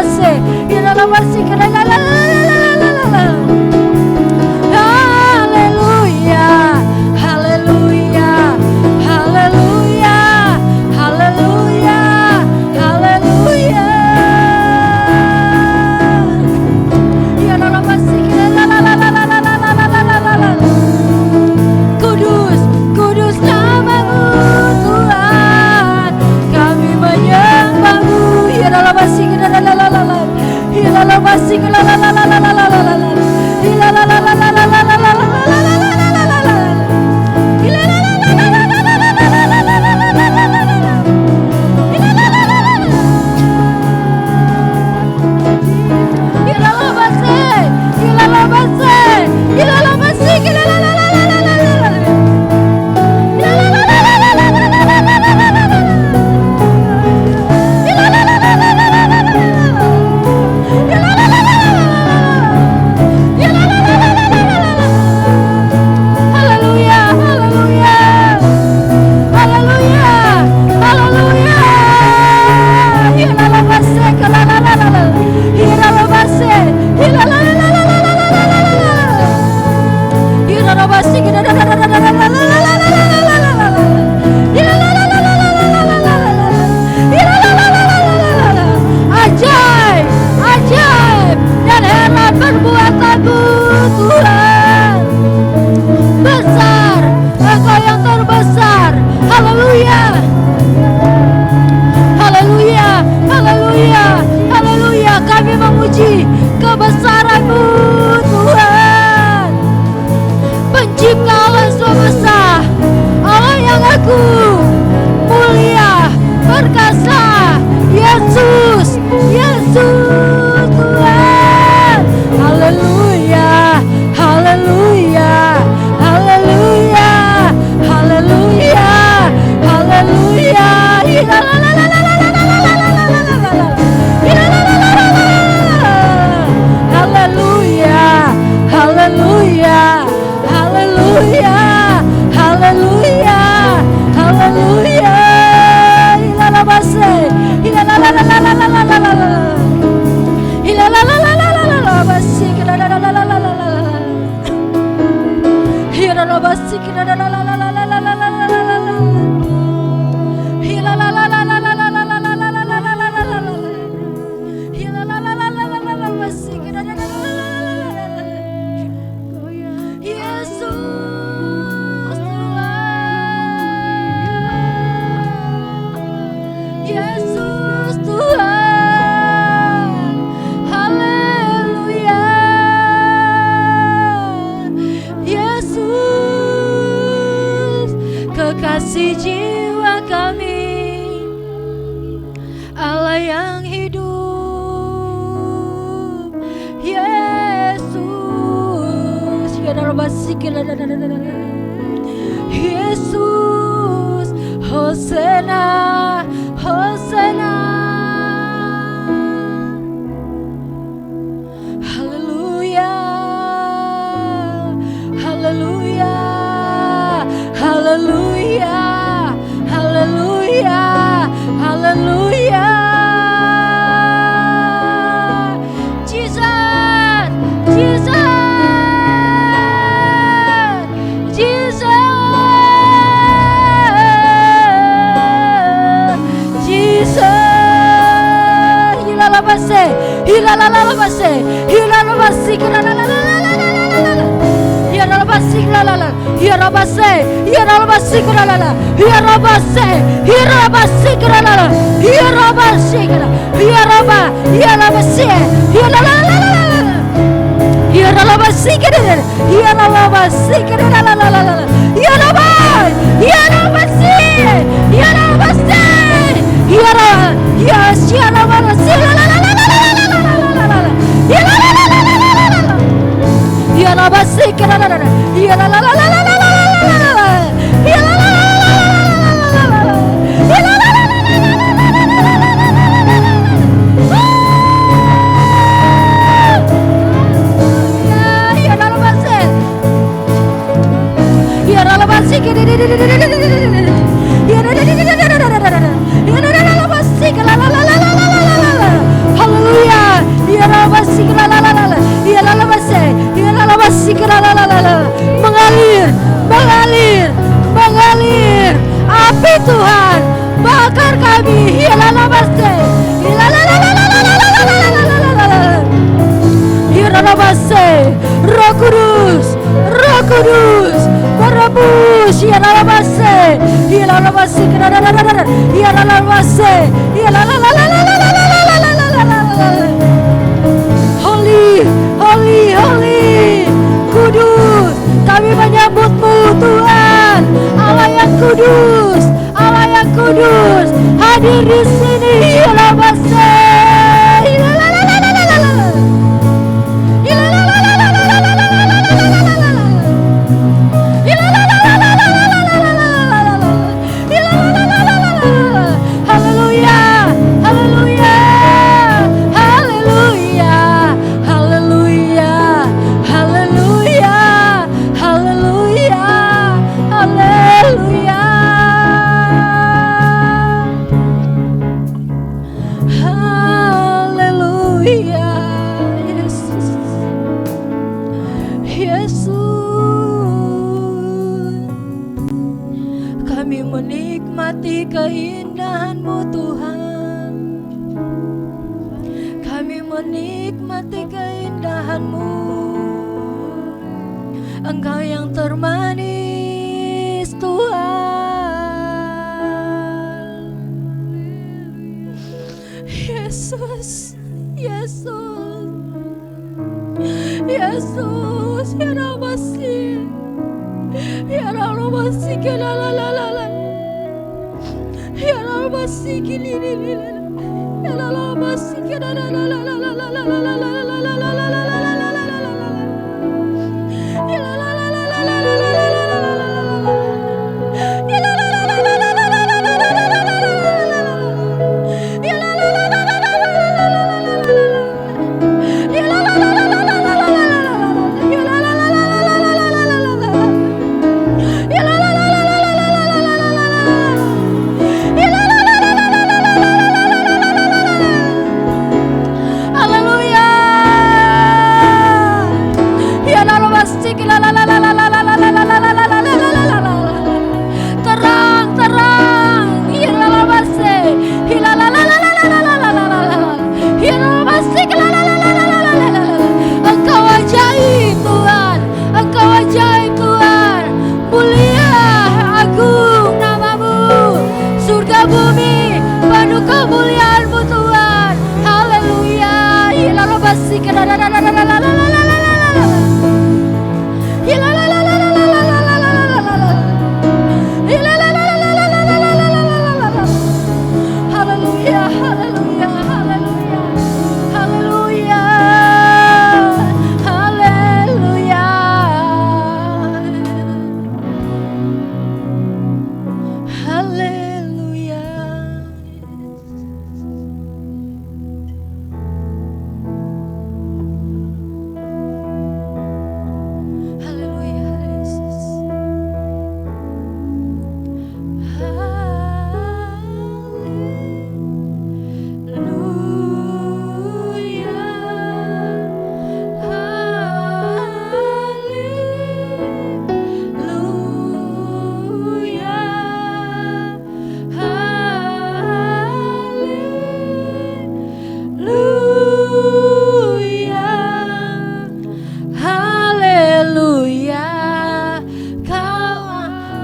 base, ira la base, la la la la la la la. Hallelujah, hallelujah, hallelujah, hallelujah, hallelujah. Ira la base, la la la la la la la la la la. Kudus, kudus namamu Tuhan, kami menyembahmu. Ira la base, la la la la la. Ira la base, la la la la la la la la. Ira la la la la la la la la la. Ajaib dan heran perbuatanmu Tuhan. Besar, Engkau yang terbesar. Haleluya, haleluya, haleluya, haleluya. Kami memuji kebesaran-Mu Tuhan, Pencipta alam semesta, Allah yang agung, mulia, perkasa. Yesus, Yesus Tuhan. Haleluya, haleluya, haleluya, haleluya, haleluya. Haleluya, haleluya, haleluya, haleluya, haleluya. Yesus Tuhan, haleluya. Yesus, kekasih jiwa kami, Allah yang hidup. Yesus, Yesus, Hosana, Hosana. Haleluya, haleluya, haleluya, haleluya, haleluya. Jesus, Jesus, Jesus, Jesus. Hilalabase, hilalalabase, hilalabase, hilalalala. Hilalabase, hilalala. Hilalabase, hilalabase, hilalala. Hilalabase, hilalabase, hilalala. Hilalabase, hilalaba, hilalabase, hilalala. Hilalabase, hilalala. Hilalabase, hilalala. Hilalaba, hilalabase, hilalabase. Hilalala, hilalabase, hilalala. Hallelujah. Holy, holy, holy, kudus. Kami menyambutmu Tuhan, Allah yang kudus, Allah yang kudus, hadir di sini. Engkau yang termanis Tuhan. Yesus, Yesus, Yesus, ya Rabasi, ya Rabasi, la la la la la, ya Rabasi, li li li, ya Rabasi, la la la la la la la la la la la.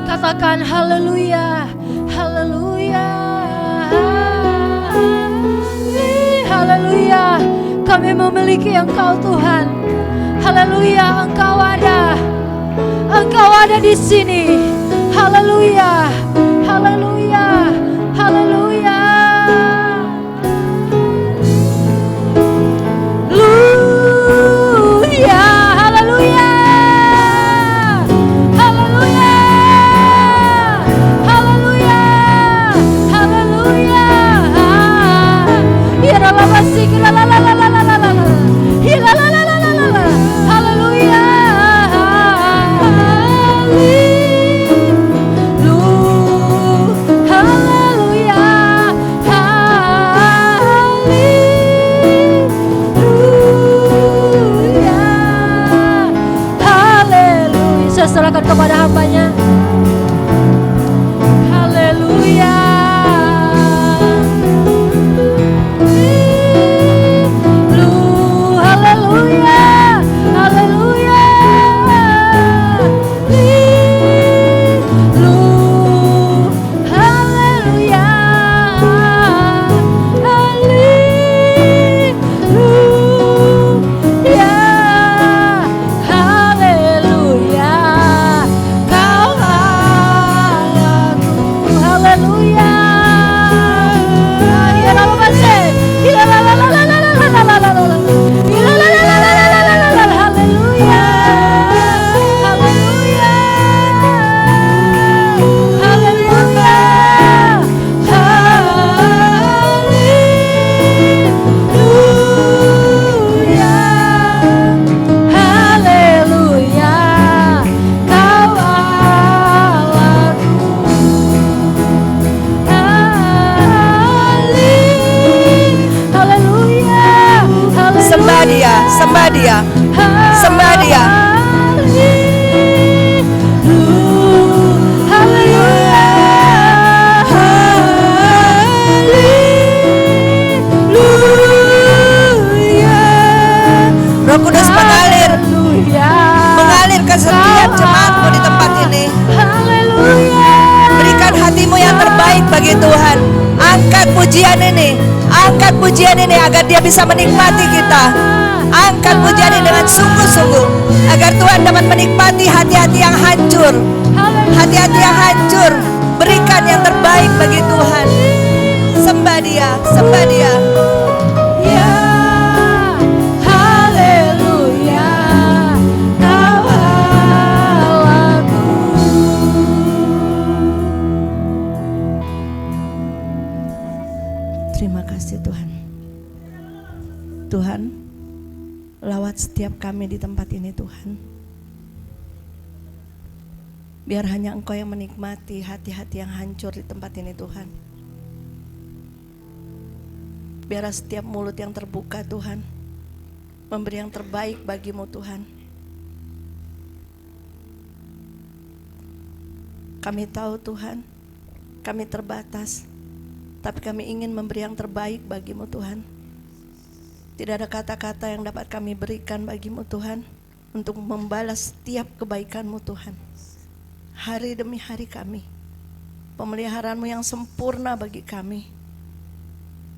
Katakan haleluya, haleluya, haleluya. Kami memiliki Engkau Tuhan. Haleluya, Engkau ada di sini. Haleluya, haleluya, haleluya. Hallelujah. dia, sembah dia. Roh Kudus mengalir ke setiap jemaatmu di tempat ini. Berikan hatimu yang terbaik bagi Tuhan. Angkat pujian ini agar dia bisa menikmati kita. Angkat pujian ini dengan sungguh-sungguh agar Tuhan dapat menikmati hati-hati yang hancur. Hati-hati yang hancur, berikan yang terbaik bagi Tuhan. Sembah dia, sembah dia. Terima kasih Tuhan. Tuhan, lawat setiap kami di tempat ini Tuhan. Biar hanya Engkau yang menikmati hati-hati yang hancur di tempat ini Tuhan. Biar setiap mulut yang terbuka Tuhan memberi yang terbaik bagimu Tuhan. Kami tahu Tuhan, kami terbatas, tapi kami ingin memberi yang terbaik bagimu Tuhan. Tidak ada kata-kata yang dapat kami berikan bagimu Tuhan untuk membalas setiap kebaikanmu Tuhan. Hari demi hari kami, pemeliharaanmu yang sempurna bagi kami.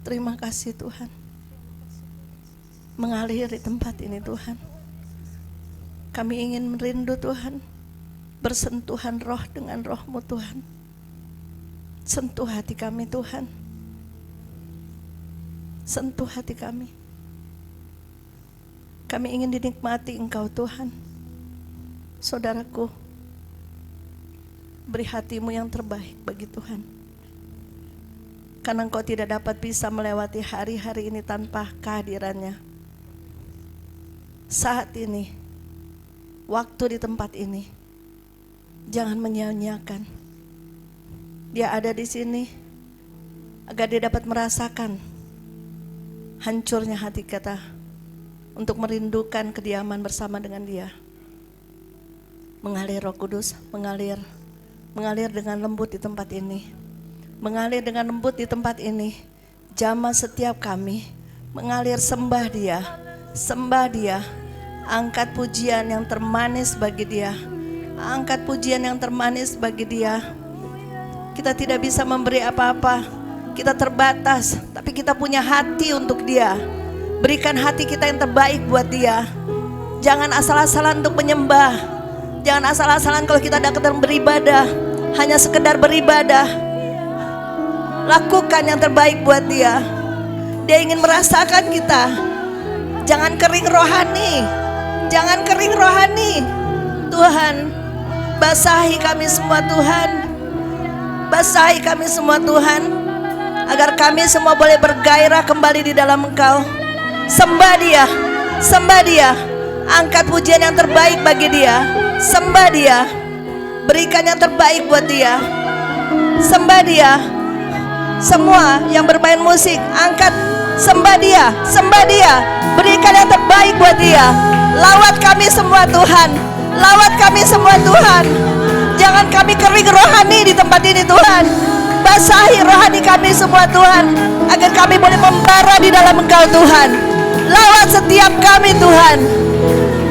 Terima kasih Tuhan. Mengalir di tempat ini Tuhan. Kami ingin merindu Tuhan, bersentuhan roh dengan rohmu Tuhan. Sentuh hati kami Tuhan. Sentuh hati kami. Kami ingin dinikmati Engkau Tuhan. Saudaraku, beri hatimu yang terbaik bagi Tuhan. Karena Engkau tidak dapat bisa melewati hari-hari ini tanpa kehadirannya. Saat ini, waktu di tempat ini, jangan menyia-nyiakan. Dia ada di sini agar dia dapat merasakan hancurnya hati kita untuk merindukan kediaman bersama dengan dia. Mengalir Roh Kudus, mengalir dengan lembut di tempat ini. Mengalir dengan lembut di tempat ini. Jamah setiap kami, mengalir sembah dia, sembah dia. Angkat pujian yang termanis bagi dia. Angkat pujian yang termanis bagi dia. Kita tidak bisa memberi apa-apa, kita terbatas, tapi kita punya hati untuk dia. Berikan hati kita yang terbaik buat dia. Jangan asal-asalan untuk menyembah. Jangan asal-asalan kalau kita datang beribadah, hanya sekedar beribadah. Lakukan yang terbaik buat dia. Dia ingin merasakan kita. Jangan kering rohani. Jangan kering rohani. Tuhan, basahi kami semua Tuhan. Basahi kami semua Tuhan, agar kami semua boleh bergairah kembali di dalam Engkau. Sembah dia, sembah dia. Angkat pujian yang terbaik bagi dia. Sembah dia. Berikan yang terbaik buat dia. Sembah dia. Semua yang bermain musik, angkat, sembah dia, sembah dia. Berikan yang terbaik buat dia. Lawat kami semua Tuhan. Lawat kami semua Tuhan. Jangan kami kering rohani di tempat ini Tuhan. Basahi rohani kami semua Tuhan, agar kami boleh membara di dalam Engkau Tuhan. Lawat setiap kami Tuhan.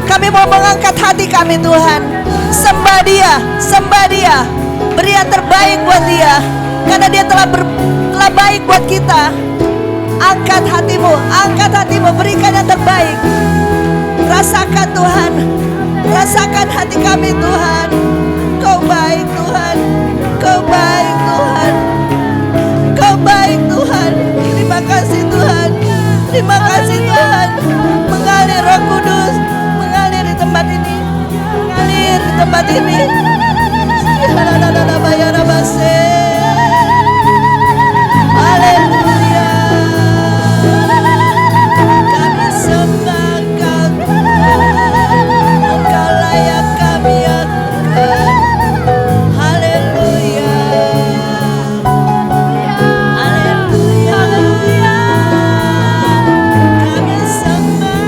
Kami mau mengangkat hati kami Tuhan. Sembah dia, sembah dia. Beri yang terbaik buat dia, karena dia telah baik buat kita. Angkat hatimu, berikan yang terbaik. Rasakan Tuhan, rasakan hati kami Tuhan. Kau baik Tuhan, Kau baik Tuhan, Kau baik Tuhan. Terima kasih Tuhan, terima kasih Tuhan. Mengalir Roh Kudus, mengalir di tempat ini, mengalir di tempat ini. Haleluya. Kami sembah Engkau Tuhan, Engkau layak kami akan. Haleluya. Haleluya. Kami sembah,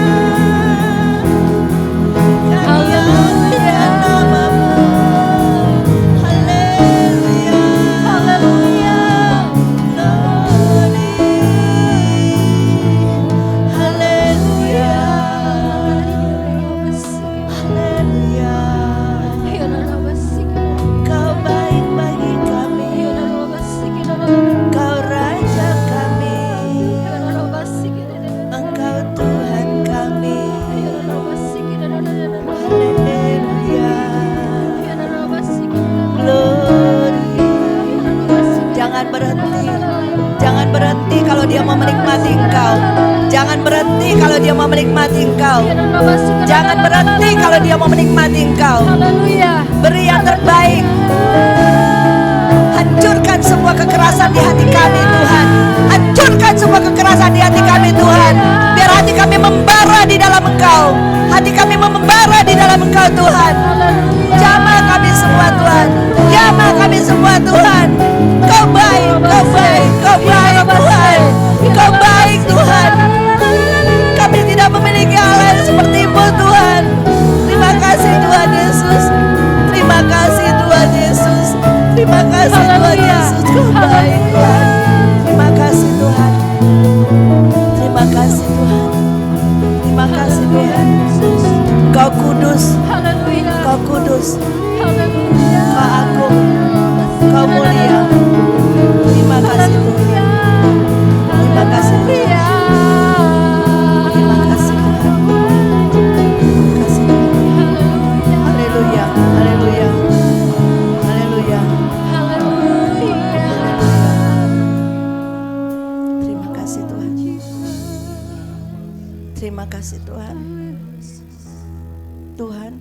Jangan berhenti kalau dia mau menikmati Engkau. Jangan berhenti kalau dia mau menikmati Engkau. Haleluya. Beri yang terbaik. Hancurkan semua kekerasan di hati kami Tuhan. Hancurkan semua kekerasan di hati kami Tuhan. Biar hati kami membara di dalam Engkau. Hati kami membara di dalam Engkau Tuhan. Jamah kami semua Tuhan. Jamah kami semua Tuhan. Kau baik, Kau baik, Kau baik Tuhan. Kau baik Tuhan. Kami tidak memiliki Allah yang seperti-Mu Tuhan. Terima kasih Tuhan Yesus. Terima kasih Tuhan Yesus. Terima kasih Tuhan Yesus. Kau baik Tuhan. Terima kasih Tuhan. Terima kasih Tuhan. Terima kasih Tuhan. Kau kudus. Kau kudus. Kau agung. Kau mulia. Terima kasih Tuhan. Terima kasih Tuhan. Terima kasih Tuhan. Terima kasih Tuhan. Haleluya. Haleluya. Haleluya. Terima kasih Tuhan. Terima kasih Tuhan. Tuhan,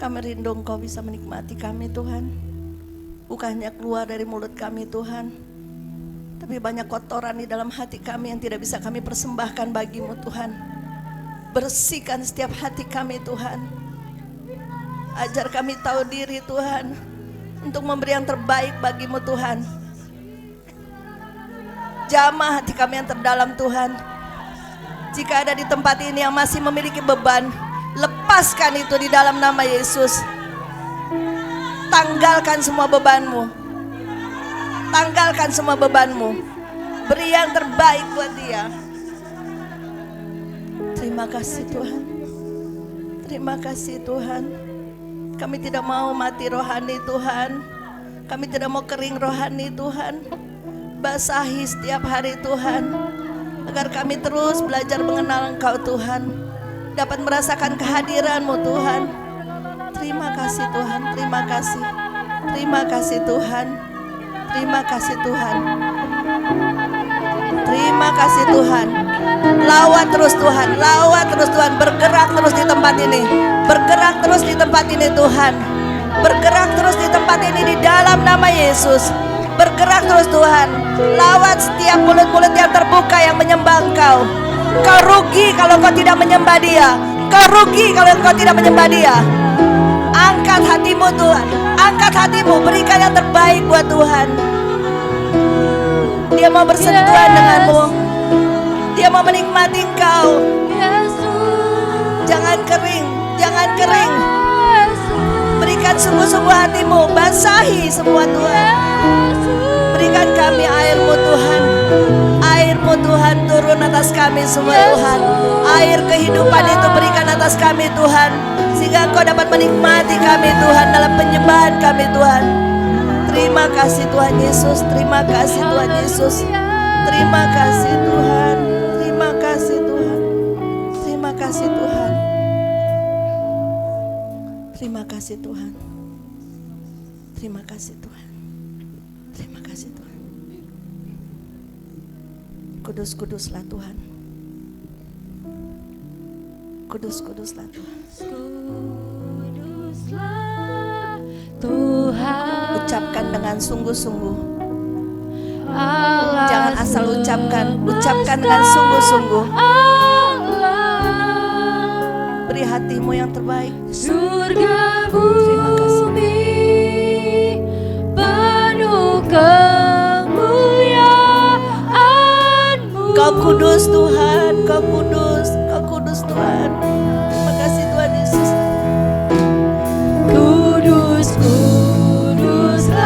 kami rindu Engkau bisa menikmati kami Tuhan. Bukannya keluar dari mulut kami Tuhan, tapi banyak kotoran di dalam hati kami yang tidak bisa kami persembahkan bagi-Mu Tuhan. Bersihkan setiap hati kami Tuhan. Ajar kami tahu diri Tuhan, untuk memberi yang terbaik bagi-Mu Tuhan. Jamah hati kami yang terdalam Tuhan. Jika ada di tempat ini yang masih memiliki beban, lepaskan itu di dalam nama Yesus. Tanggalkan semua bebanmu. Tanggalkan semua bebanmu. Beri yang terbaik buat dia. Terima kasih Tuhan. Terima kasih Tuhan. Kami tidak mau mati rohani Tuhan. Kami tidak mau kering rohani Tuhan. Basahi setiap hari Tuhan, agar kami terus belajar mengenal Engkau Tuhan, dapat merasakan kehadiran-Mu Tuhan. Terima kasih Tuhan. Terima kasih. Terima kasih Tuhan. Terima kasih Tuhan. Terima kasih Tuhan. Lawat terus Tuhan. Lawat terus Tuhan. Bergerak terus di tempat ini. Bergerak terus di tempat ini Tuhan. Bergerak terus di tempat ini di dalam nama Yesus. Bergerak terus Tuhan. Lawat setiap mulut-mulut yang terbuka yang menyembah Engkau. Kau rugi kalau Kau tidak menyembah Dia. Kau rugi kalau Kau tidak menyembah Dia. Angkat hatimu Tuhan. Angkat hatimu. Berikan yang terbaik buat Tuhan. Dia mau bersentuhan denganmu. Dia mau menikmati Engkau. Jangan kering. Jangan kering. Berikan sungguh-sungguh hatimu. Basahi semua Tuhan. Berikan kami air-Mu Tuhan. Air-Mu Tuhan turun atas kami semua Tuhan. Air kehidupan itu berikan atas kami Tuhan, sehingga Engkau dapat menikmati kami Tuhan dalam penyembahan kami Tuhan. Terima kasih Tuhan Yesus. Terima kasih Tuhan Yesus. Terima kasih Tuhan. Terima kasih Tuhan. Terima kasih Tuhan. Terima kasih Tuhan. Terima kasih Tuhan. Terima kasih Tuhan. Kudus-kuduslah Tuhan. Kudus-kuduslah Tuhan. Kuduslah Tuhan. Ucapkan dengan sungguh-sungguh. Allah. Jangan asal ucapkan. Ucapkan dengan sungguh-sungguh. Beri hatimu yang terbaik. Surga Terima kasih. bumi penuh kemuliaan-Mu. Kau kudus Tuhan. Kau kudus. Kau kudus Tuhan. Terima kasih Tuhan Yesus. Kudus, kuduslah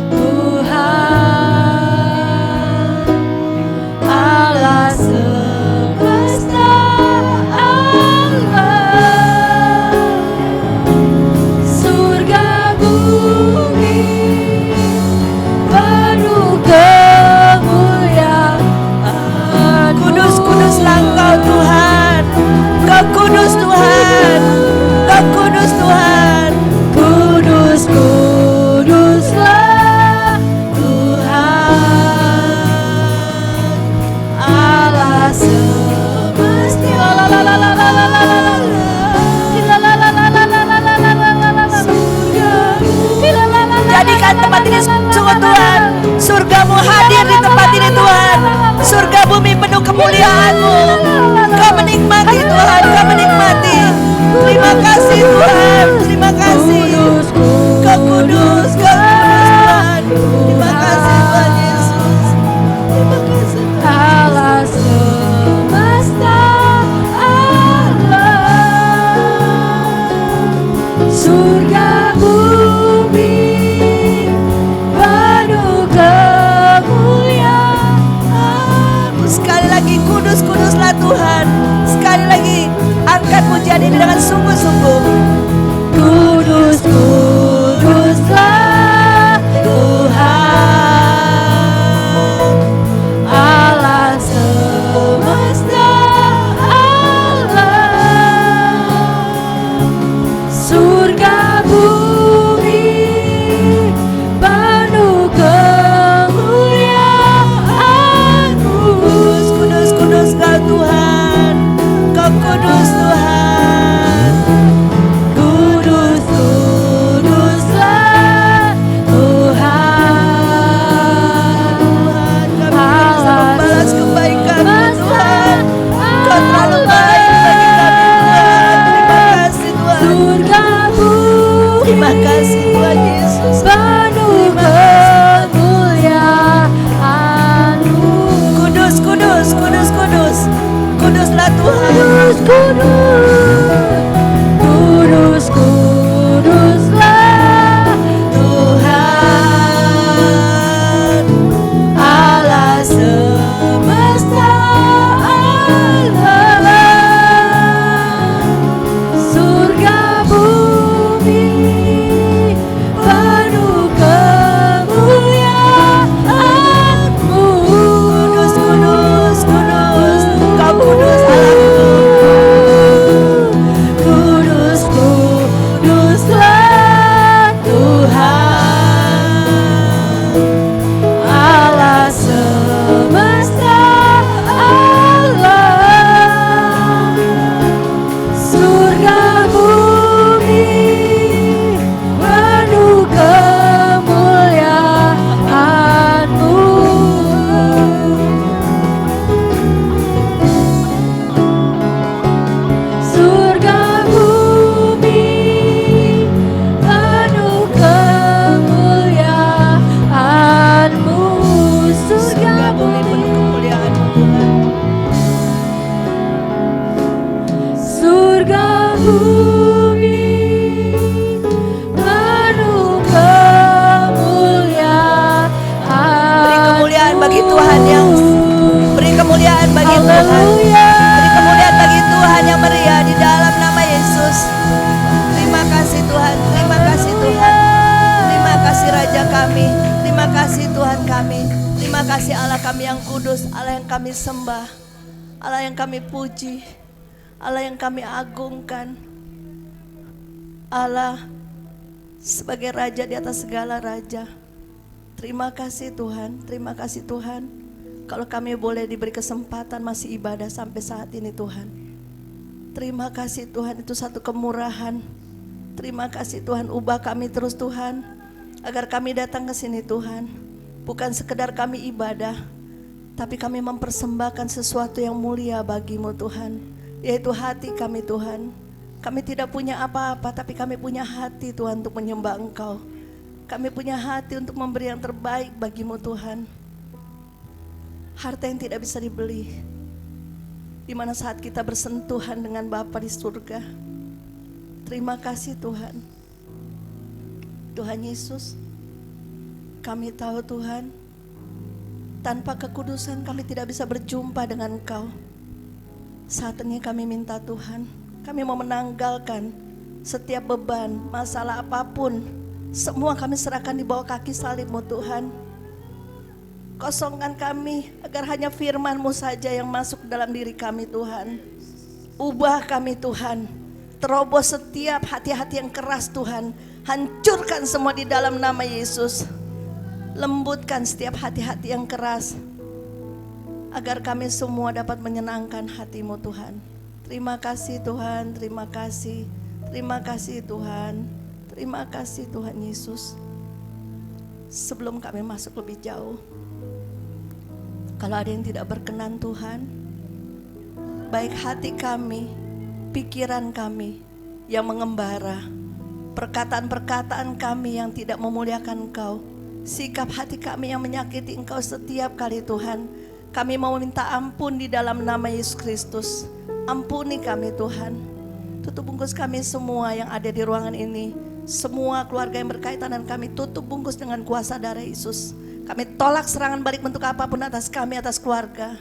Tuhan, Allah semesta alam. Surga bumi penuh kemuliaan. Kudus-kuduslah Engkau Tuhan. Kau kudus Tuhan. Kau kudus Tuhan. Kudus, Allah jadikan tempat ini sungguh Tuhan, surgamu hadir di tempat ini Tuhan. Surga bumi penuh kemuliaan-Mu. Kau menikmati Tuhan, Kau menikmati. Terima kasih Tuhan, terima kasih. Kau kudus, Kau kudus Tuhan. Terima kasih Tuhan Yesus. Terima kasih Tuhan. Allah semesta Allah, surga bumi penuh kemuliaan. Sekali lagi kudus-kuduslah Tuhan. Sekali lagi angkat pujian ini dengan sungguh-sungguh. Kudus, kuduslah Tuhan, Allah semesta Allah, surga bumi penuh kemuliaan-Mu. Kudus Kau Tuhan. Kau kudus Tuhan. Kudus, kuduslah Tuhan, Tuhan, kami bisa membalas kebaikan-Mu Tuhan. Kau terlalu baik bagi kami Tuhan. Terima kasih Tuhan. surga bumi Terima kasih Tuhan Yesus. penuh kemuliaan-Mu. Kudus, kudus, kudus, kudus. Kuduslah Tuhan. Kudus, kudus, kudus, kuduslah Tuhan, Allah semesta Allah, surga bumi penuh kemuliaan-Mu. kudus, kudus, kudus. Kau kudus Allahku. Kudus, kuduslah Tuhan, Allah semesta Allah, surga bumi penuh kemuliaan-Mu. Surga bumi penuh kemuliaan-Mu. Surga bumi penuh kemuliaan-Mu Tuhan. Surga bumi penuh kemuliaan. Beri kemuliaan bagi Tuhan yang beri kemuliaan bagi Tuhan. Haleluya. Beri kemuliaan bagi Tuhan yang meriah di dalam nama Yesus. Terima kasih Tuhan, terima kasih Tuhan. Terima kasih Raja kami, terima kasih Tuhan kami. Terima kasih Allah kami yang kudus, Allah yang kami sembah, Allah yang kami puji, Allah yang kami agungkan. Allah sebagai Raja di atas segala Raja. Terima kasih Tuhan, terima kasih Tuhan. Kalau kami boleh diberi kesempatan masih ibadah sampai saat ini Tuhan. Terima kasih Tuhan, itu satu kemurahan. Terima kasih Tuhan, ubah kami terus Tuhan. Agar kami datang ke sini Tuhan. Bukan sekedar kami ibadah, tapi kami mempersembahkan sesuatu yang mulia bagi-Mu Tuhan. Yaitu hati kami Tuhan. Kami tidak punya apa-apa, tapi kami punya hati Tuhan untuk menyembah Engkau. Kami punya hati untuk memberi yang terbaik bagi-Mu Tuhan. Harta yang tidak bisa dibeli, di mana saat kita bersentuhan dengan Bapa di surga. Terima kasih Tuhan. Tuhan Yesus, kami tahu Tuhan, tanpa kekudusan kami tidak bisa berjumpa dengan Engkau. Saat ini kami minta Tuhan, kami mau menanggalkan setiap beban, masalah apapun, semua kami serahkan di bawah kaki salib-Mu Tuhan. Kosongkan kami agar hanya firman-Mu saja yang masuk ke dalam diri kami Tuhan. Ubah kami Tuhan. Terobos setiap hati-hati yang keras Tuhan. Hancurkan semua di dalam nama Yesus. Lembutkan setiap hati-hati yang keras. agar kami semua dapat menyenangkan hati-Mu Tuhan. Terima kasih Tuhan, terima kasih. Terima kasih Tuhan. Terima kasih Tuhan Yesus. Sebelum kami masuk lebih jauh, kalau ada yang tidak berkenan Tuhan, baik hati kami, pikiran kami yang mengembara, perkataan-perkataan kami yang tidak memuliakan Engkau, sikap hati kami yang menyakiti Engkau setiap kali Tuhan, kami mau minta ampun di dalam nama Yesus Kristus. Ampuni kami Tuhan. Tutup bungkus kami semua yang ada di ruangan ini, semua keluarga yang berkaitan dengan kami, tutup bungkus dengan kuasa darah Yesus. Kami tolak serangan balik bentuk apapun atas kami, atas keluarga.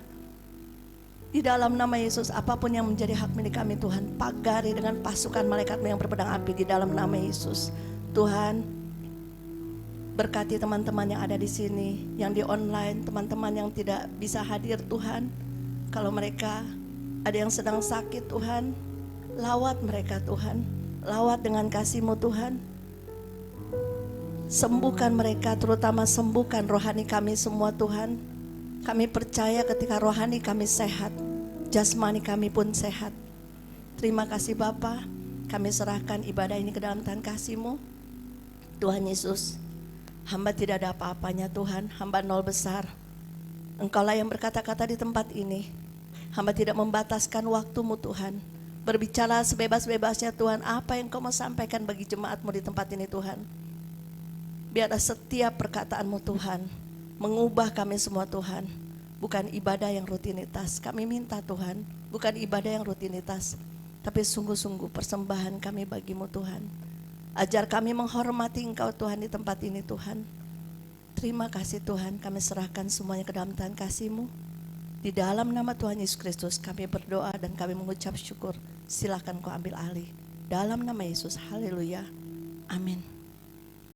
Di dalam nama Yesus, apapun yang menjadi hak milik kami Tuhan, pagari dengan pasukan malaikat-Mu yang berpedang api di dalam nama Yesus. Tuhan, berkati teman-teman yang ada di sini, yang di online, teman-teman yang tidak bisa hadir Tuhan. Kalau mereka ada yang sedang sakit Tuhan, lawat mereka Tuhan, lawat dengan kasih-Mu Tuhan. Sembuhkan mereka, terutama sembuhkan rohani kami semua Tuhan. Kami percaya ketika rohani kami sehat, jasmani kami pun sehat. Terima kasih Bapa, kami serahkan ibadah ini ke dalam tangan kasih-Mu. Tuhan Yesus, hamba tidak ada apa-apanya Tuhan, hamba nol besar. Engkaulah yang berkata-kata di tempat ini. Hamba tidak membataskan waktu-Mu Tuhan. Berbicara sebebas-bebasnya Tuhan, apa yang Kau mau sampaikan bagi jemaat-Mu di tempat ini Tuhan. Biarlah setiap perkataan-Mu Tuhan mengubah kami semua Tuhan. Bukan ibadah yang rutinitas, kami minta Tuhan, bukan ibadah yang rutinitas, tapi sungguh-sungguh persembahan kami bagi-Mu Tuhan. Ajar kami menghormati Engkau Tuhan di tempat ini Tuhan. Terima kasih Tuhan, kami serahkan semuanya ke dalam tangan kasih-Mu. Di dalam nama Tuhan Yesus Kristus kami berdoa dan kami mengucap syukur. Silakan Kau ambil alih. Dalam nama Yesus, haleluya. Amin.